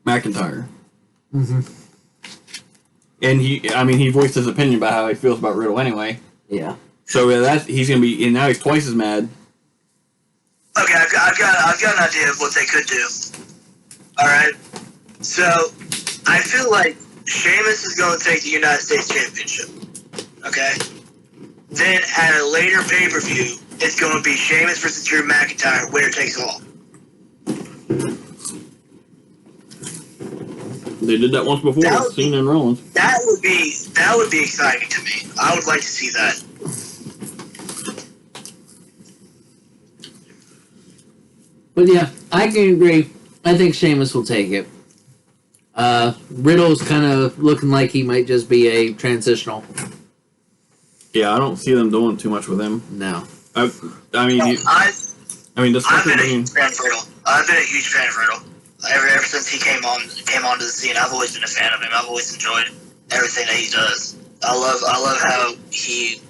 McIntyre. Mm-hmm. And he voiced his opinion about how he feels about Riddle anyway. Yeah. So he's gonna be, and now he's twice as mad. Okay, I've got an idea of what they could do. All right. So I feel like Sheamus is going to take the United States Championship. Okay. Then at a later pay-per-view, it's going to be Sheamus versus Drew McIntyre, winner takes all. They did that once before with Cena and Rollins. That would be exciting to me. I would like to see that. But yeah, I can agree. I think Sheamus will take it. Riddle's kind of looking like he might just be a transitional. Yeah, I don't see them doing too much with him. No. I've been a huge fan of Riddle. I've been a huge fan of Riddle. Ever since he came onto the scene, I've always been a fan of him. I've always enjoyed everything that he does. I love how he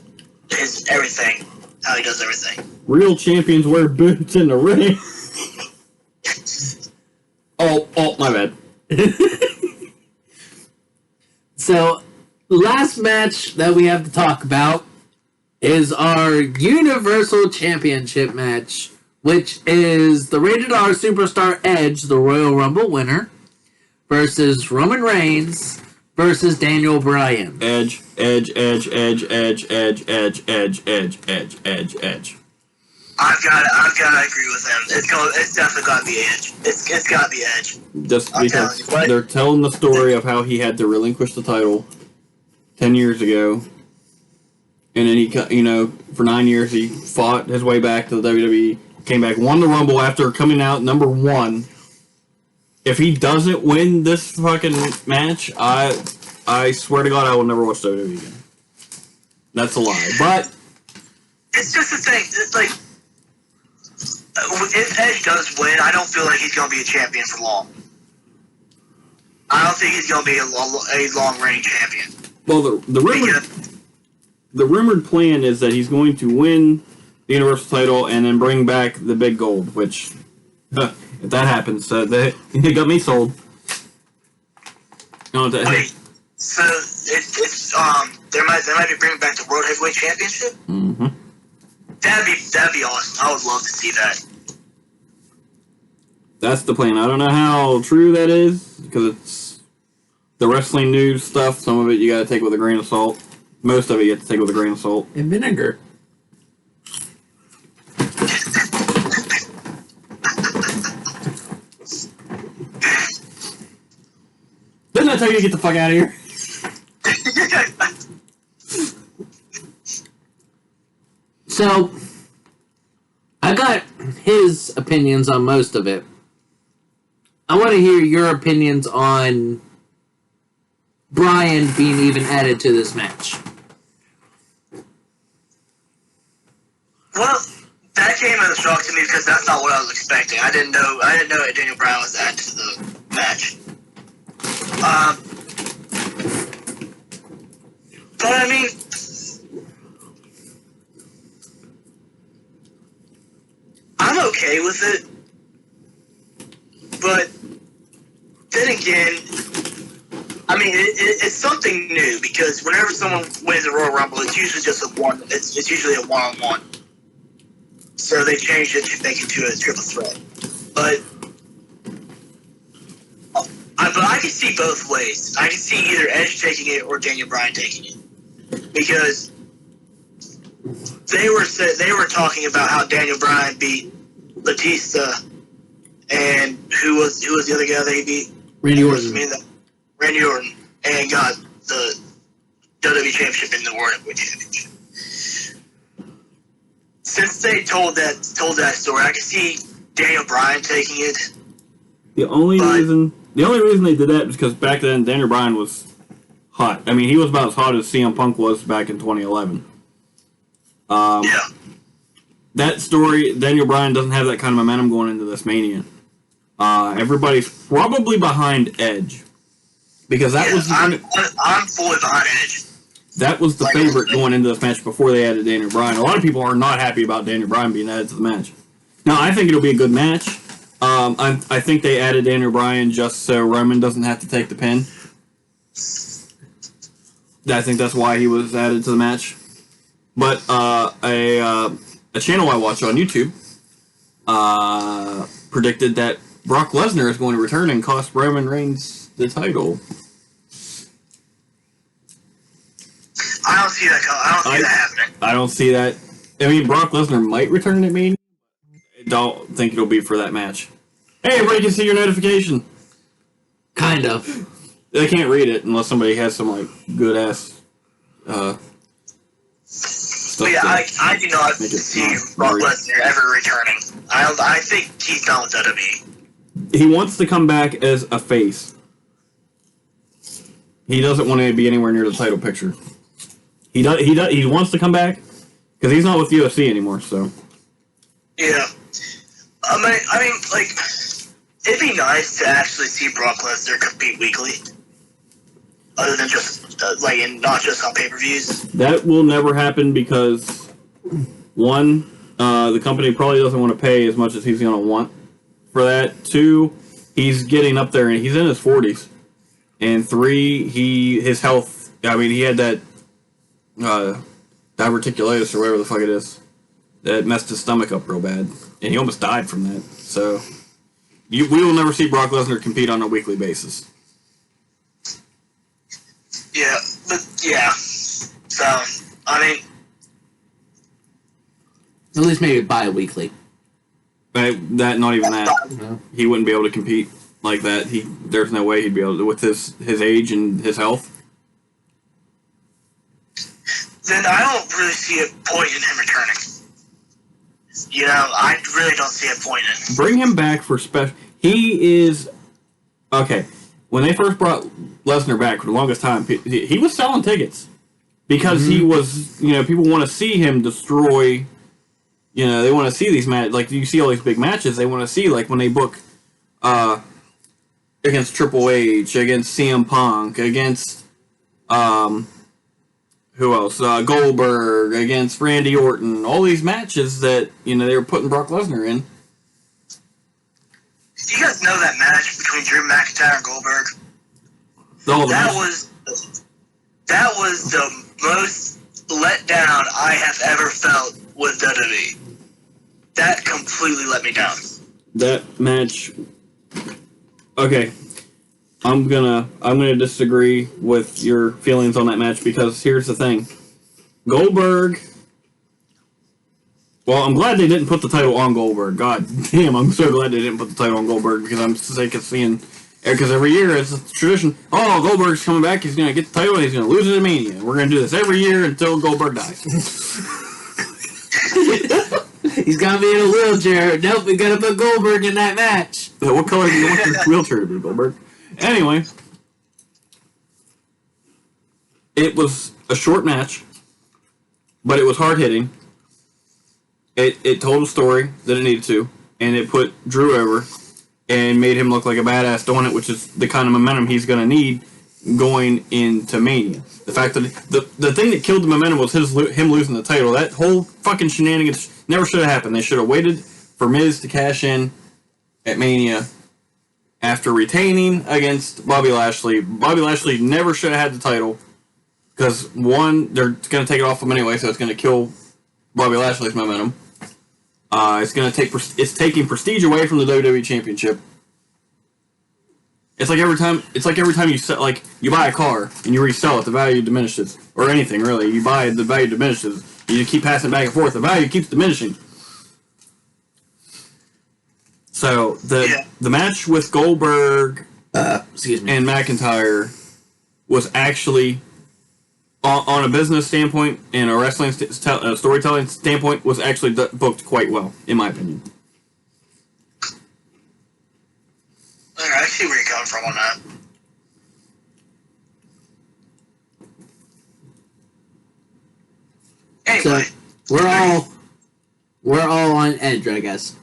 does everything. Real champions wear boots in the ring. Oh, my bad. So, last match that we have to talk about is our Universal Championship match, which is the Rated R Superstar Edge, the Royal Rumble winner, versus Roman Reigns versus Daniel Bryan. Edge. I've got to agree with him. It's definitely got to be Edge. It's got to be Edge. Just because they're telling the story of how he had to relinquish the title 10 years ago, and then he, for 9 years he fought his way back to the WWE, came back, won the Rumble after coming out number 1. If he doesn't win this fucking match, I swear to God I will never watch WWE again. That's a lie, but it's just the thing. It's like, if Edge does win, I don't feel like he's going to be a champion for long. I don't think he's going to be a long-reigning champion. Well, the rumored plan is that he's going to win the Universal title and then bring back the big gold, which, if that happens, they got me sold. Wait, so they might be bringing back the World Heavyweight Championship? Mm-hmm. That'd be awesome. I would love to see that. That's the plan. I don't know how true that is, because it's the wrestling news stuff. Some of it you gotta take with a grain of salt. Most of it you have to take with a grain of salt. And vinegar. Didn't I tell you to get the fuck out of here? So, I got his opinions on most of it. I want to hear your opinions on Bryan being even added to this match. Well, that came as a shock to me because that's not what I was expecting. I didn't know that Daniel Bryan was added to the match. But I mean, okay with it. But then again, I mean, it's something new because whenever someone wins a Royal Rumble, it's usually just it's usually a one-on-one. So they changed it to make it to a triple threat. But I can see both ways. I can see either Edge taking it or Daniel Bryan taking it, because they were talking about how Daniel Bryan beat Batista, and who was the other guy that he beat? Randy Orton. Randy Orton, and got the WWE Championship and the World Heavyweight Championship. Since they told that story, I can see Daniel Bryan taking it. The only reason they did that was because back then Daniel Bryan was hot. I mean, he was about as hot as CM Punk was back in 2011. Yeah. That story, Daniel Bryan doesn't have that kind of momentum going into this Mania. Everybody's probably behind Edge, because that was I'm fully behind Edge. That was the favorite going into this match before they added Daniel Bryan. A lot of people are not happy about Daniel Bryan being added to the match. Now, I think it'll be a good match. I think they added Daniel Bryan just so Roman doesn't have to take the pin. I think that's why he was added to the match. But a channel I watch on YouTube predicted that Brock Lesnar is going to return and cost Roman Reigns the title. I don't see that. I don't see that happening. I don't see that. I mean, Brock Lesnar might return at Mania. I don't think it'll be for that match. Hey, everybody can see your notification. Kind of. They can't read it unless somebody has some like good ass stuff. But yeah, I do not see Brock Lesnar ever returning. I think he's done with WWE. He wants to come back as a face. He doesn't want to be anywhere near the title picture. He wants to come back because he's not with UFC anymore. So yeah, I mean, like, it'd be nice to actually see Brock Lesnar compete weekly, other than just and not just on pay-per-views. That will never happen because one, the company probably doesn't want to pay as much as he's going to want for that. Two, he's getting up there and he's in his 40s. And three, his health. I mean, he had that diverticulitis or whatever the fuck it is that messed his stomach up real bad, and he almost died from that. So we will never see Brock Lesnar compete on a weekly basis. Yeah, but yeah. So I mean, At least maybe bi-weekly. That not even that. No. He wouldn't be able to compete like that. There's no way he'd be able to with his age and his health. Then I don't really see a point in him returning. You know, I really don't see a point in him. Bring him back for special. He is okay. When they first brought Lesnar back for the longest time, he was selling tickets because he was. You know, people want to see him destroy. You know, they want to see these matches. Like, you see all these big matches. They want to see, like, when they book against Triple H, against CM Punk, against who else? Goldberg, against Randy Orton. All these matches that, you know, they were putting Brock Lesnar in. Do you guys know that match between Drew McIntyre and Goldberg? That was the most let down I have ever felt with WWE. That completely let me down. That match. Okay, I'm gonna disagree with your feelings on that match because here's the thing, Goldberg. Well, I'm glad they didn't put the title on Goldberg. God damn, I'm so glad they didn't put the title on Goldberg because I'm sick of seeing. Because every year it's a tradition. Oh, Goldberg's coming back. He's gonna get the title and he's gonna lose it at Mania. We're gonna do this every year until Goldberg dies. He's gonna be in a wheelchair. Nope, we gotta put Goldberg in that match. So what color do you want your wheelchair to be, Goldberg? Anyway, it was a short match, but it was hard hitting. It told a story that it needed to, and it put Drew over and made him look like a badass doing it, which is the kind of momentum he's going to need going into Mania. The fact that the thing that killed the momentum was him losing the title. That whole fucking shenanigans never should have happened. They should have waited for Miz to cash in at Mania after retaining against Bobby Lashley. Bobby Lashley never should have had the title because, one, they're going to take it off him anyway, so it's going to kill Bobby Lashley's momentum. It's taking prestige away from the WWE Championship. It's like every time you sell, like you buy a car and you resell it, the value diminishes, or anything really. You buy it, the value diminishes. You keep passing back and forth, the value keeps diminishing. So the match with Goldberg and McIntyre was actually, on a business standpoint and a wrestling storytelling standpoint, was actually booked quite well, in my opinion. I see where you're coming from on that. Anyway, so we're all on edge, I guess.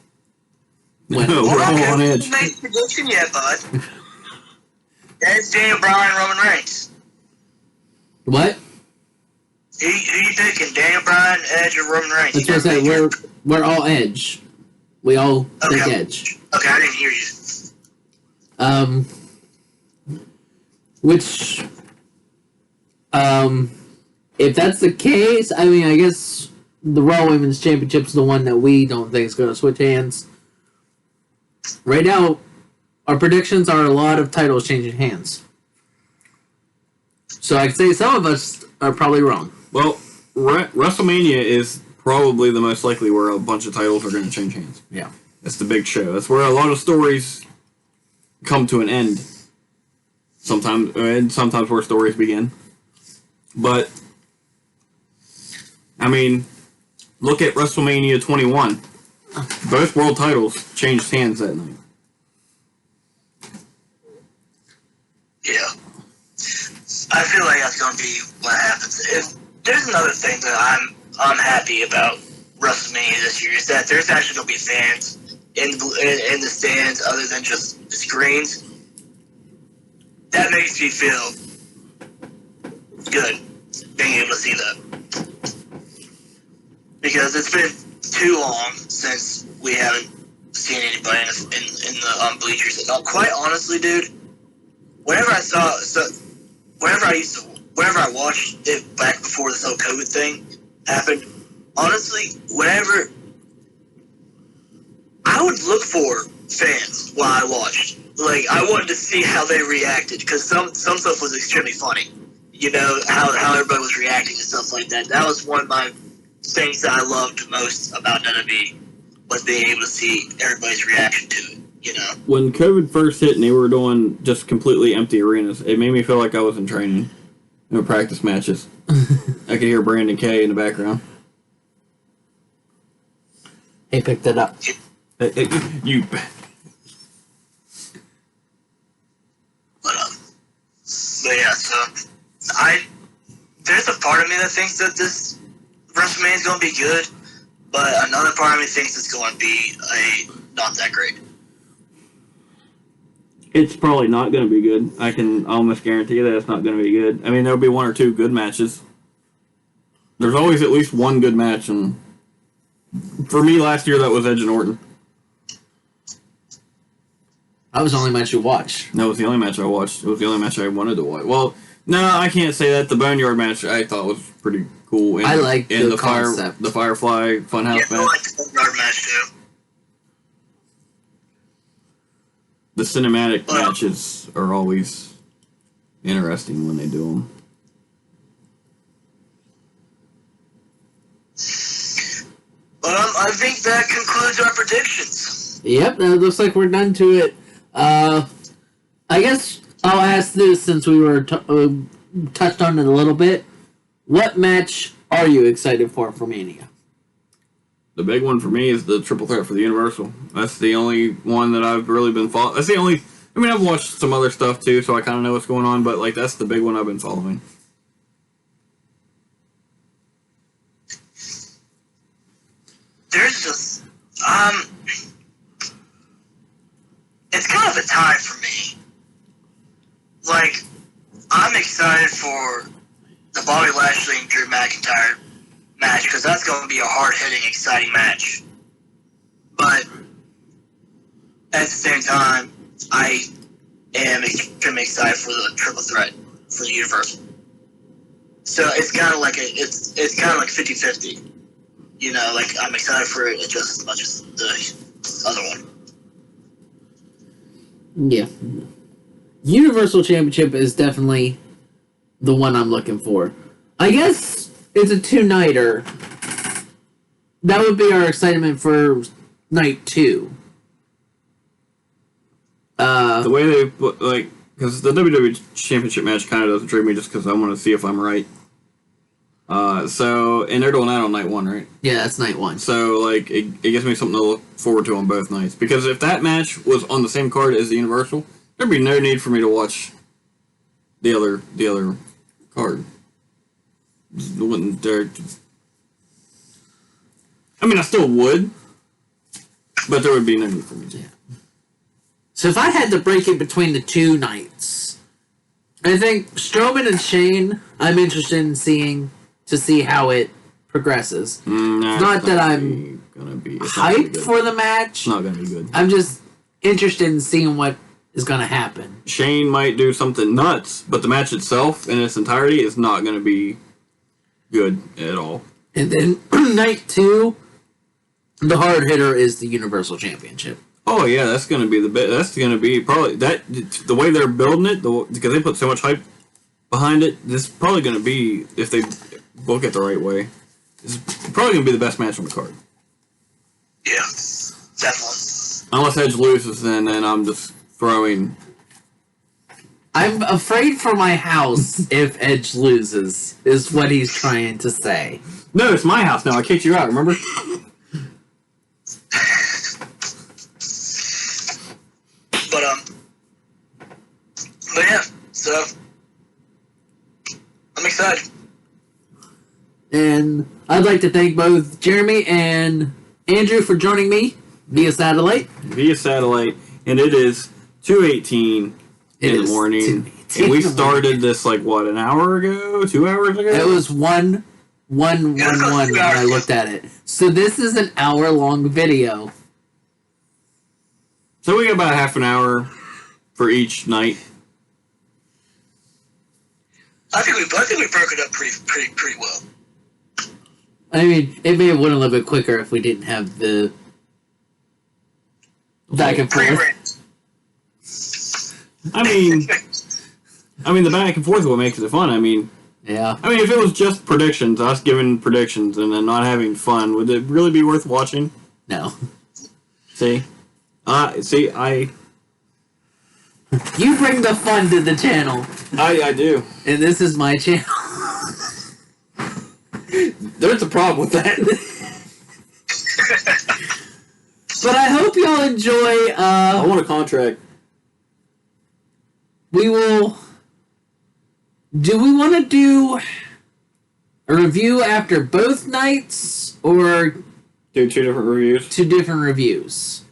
No, we're all on edge. Made a prediction yet, bud. That's Daniel Bryan and Roman Reigns. What? Who you picking? Daniel Bryan, Edge, or Roman Reigns? That's what I said. We're all edge. We all think edge. Okay, I didn't hear you. Which, if that's the case, I mean, I guess the Raw Women's Championship is the one that we don't think is going to switch hands. Right now, our predictions are a lot of titles changing hands. So I'd say some of us are probably wrong. Well, WrestleMania is probably the most likely where a bunch of titles are going to change hands. Yeah. That's the big show. That's where a lot of stories come to an end. Sometimes where stories begin. But, I mean, look at WrestleMania 21. Both world titles changed hands that night. Yeah. I feel like that's going to be what happens. If there's another thing that I'm happy about WrestleMania this year is that there's actually going to be fans in the stands other than just the screens. That makes me feel good being able to see that, because it's been too long since we haven't seen anybody in the bleachers. And quite honestly, dude, whenever I watched it back before this whole COVID thing happened, honestly, whenever I would look for fans while I watched. Like, I wanted to see how they reacted, because some stuff was extremely funny. You know, how everybody was reacting and stuff like that. That was one of my things that I loved most about WWE, was being able to see everybody's reaction to it, you know? When COVID first hit and they were doing just completely empty arenas, it made me feel like I was in training. Practice matches. I could hear Brandon K in the background. He picked it up. You... But yeah, so there's a part of me that thinks that this WrestleMania is going to be good, but another part of me thinks it's going to be not that great. It's probably not going to be good. I can almost guarantee that it's not going to be good. I mean, there'll be one or two good matches. There's always at least one good match, and for me last year that was Edge and Orton. That was the only match you watched. That was the only match I watched. It was the only match I wanted to watch. Well, no, I can't say that. The Boneyard match I thought was pretty cool. I like the concept. The Firefly Funhouse match. I like the Boneyard match too. The cinematic matches are always interesting when they do them. Well, I think that concludes our predictions. Yep, that looks like we're done to it. I guess I'll ask this since we were touched on it a little bit. What match are you excited for Mania? The big one for me is the triple threat for the Universal. That's the only one that I've really been following. That's the only... I mean, I've watched some other stuff too, so I kind of know what's going on, but like that's the big one I've been following. There's just... it's kind of a tie for me. Like, I'm excited for the Bobby Lashley and Drew McIntyre match, because that's going to be a hard-hitting, exciting match. But at the same time, I am extremely excited for the triple threat for the Universal. So it's kind of like it's kind of like 50-50. You know, like I'm excited for it just as much as the other one. Yeah. Universal Championship is definitely the one I'm looking for. I guess it's a 2-nighter. That would be our excitement for night 2. The way they put, like, because the WWE Championship match kind of doesn't intrigue me just because I want to see if I'm right. And they're doing that on night 1, right? Yeah, that's night 1. So, like, it gives me something to look forward to on both nights. Because if that match was on the same card as the Universal, there'd be no need for me to watch the other card. Wouldn't there? I mean, I still would, but there would be no need for me to. Yeah. So if I had to break it between the 2 nights, I think Strowman and Shane, I'm interested in seeing to see how it progresses. Not that I'm hyped for the match. It's not going to be good. I'm just interested in seeing what is going to happen. Shane might do something nuts, but the match itself in its entirety is not going to be good at all. And then night 2, the hard hitter is the Universal Championship. Oh yeah, that's going to be that's going to be probably that the way they're building it, because they put so much hype behind it. This is probably going to be, if they book it the right way, it's probably going to be the best match on the card. Yeah, definitely. Unless Edge loses, then I'm just throwing. I'm afraid for my house if Edge loses, is what he's trying to say. No, it's my house now. I kicked you out, remember? But yeah, so I'm excited. And I'd like to thank both Jeremy and Andrew for joining me via satellite. And it is 2:18 in the morning. And we started this like what, an hour ago? 2 hours ago? It was 1:11 when I looked at it. So this is an hour-long video. So we got about half an hour for each night. I think we broke it up pretty well. I mean, it may have went a little bit quicker if we didn't have the back and forth. I mean, the back and forth is what makes it fun. I mean, if it was just predictions, us giving predictions and then not having fun, would it really be worth watching? No. See? You bring the fun to the channel. I do. And this is my channel. There's a problem with that. But I hope y'all enjoy. I want a contract. Do we want to do a review after both nights, or do 2 different reviews? 2 different reviews.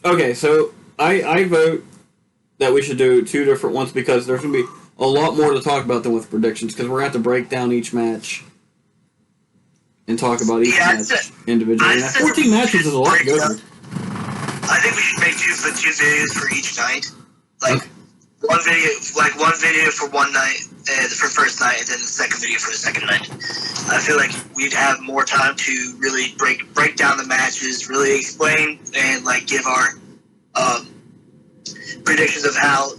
Okay, so I vote that we should do 2 different ones because there's going to be a lot more to talk about than with predictions because we're going to have to break down each match and talk about each match individually. 14 matches is a lot to go through. I think we should make 2 videos for each night. Like, one video for one night, for first night, and then the second video for the second night. I feel like we'd have more time to really break down the matches, really explain and like give our predictions of how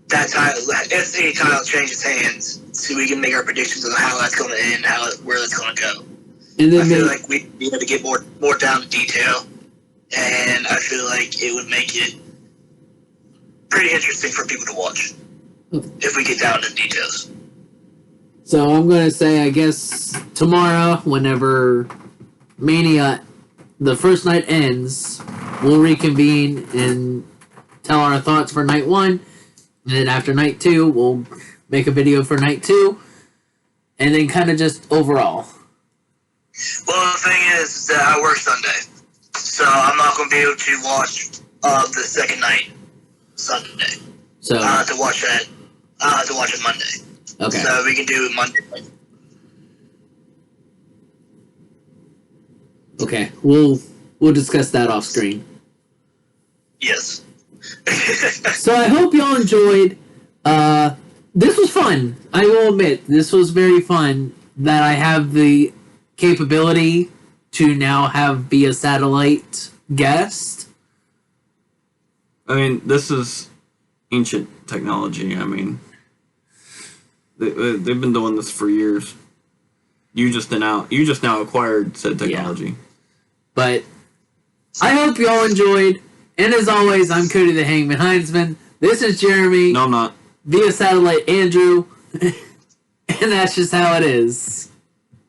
that title, if any title changes hands, so we can make our predictions of how that's going to end, where that's going to go. And then I feel like we'd be able to get more down to detail, and I feel like it would make it pretty interesting for people to watch if we get down to the details. So I'm going to say, I guess, tomorrow, whenever Mania, the first night ends, we'll reconvene and tell our thoughts for night 1. And then after night 2, we'll make a video for night 2. And then kind of just overall. Well, the thing is that I work Sunday. So I'm not going to be able to watch the second night Sunday. So I'll have to watch that. I'll have to watch it Monday. Okay. So we can do it Monday. Okay, we'll discuss that off screen. Yes. So I hope y'all enjoyed. This was fun. I will admit, this was very fun that I have the capability to now be a satellite guest. I mean, this is ancient technology. I mean, they've been doing this for years. You just now acquired said technology. Yeah. But I hope y'all enjoyed. And as always, I'm Cody the Hangman Heinzman. This is Jeremy. No, I'm not. Via satellite Andrew. And that's just how it is.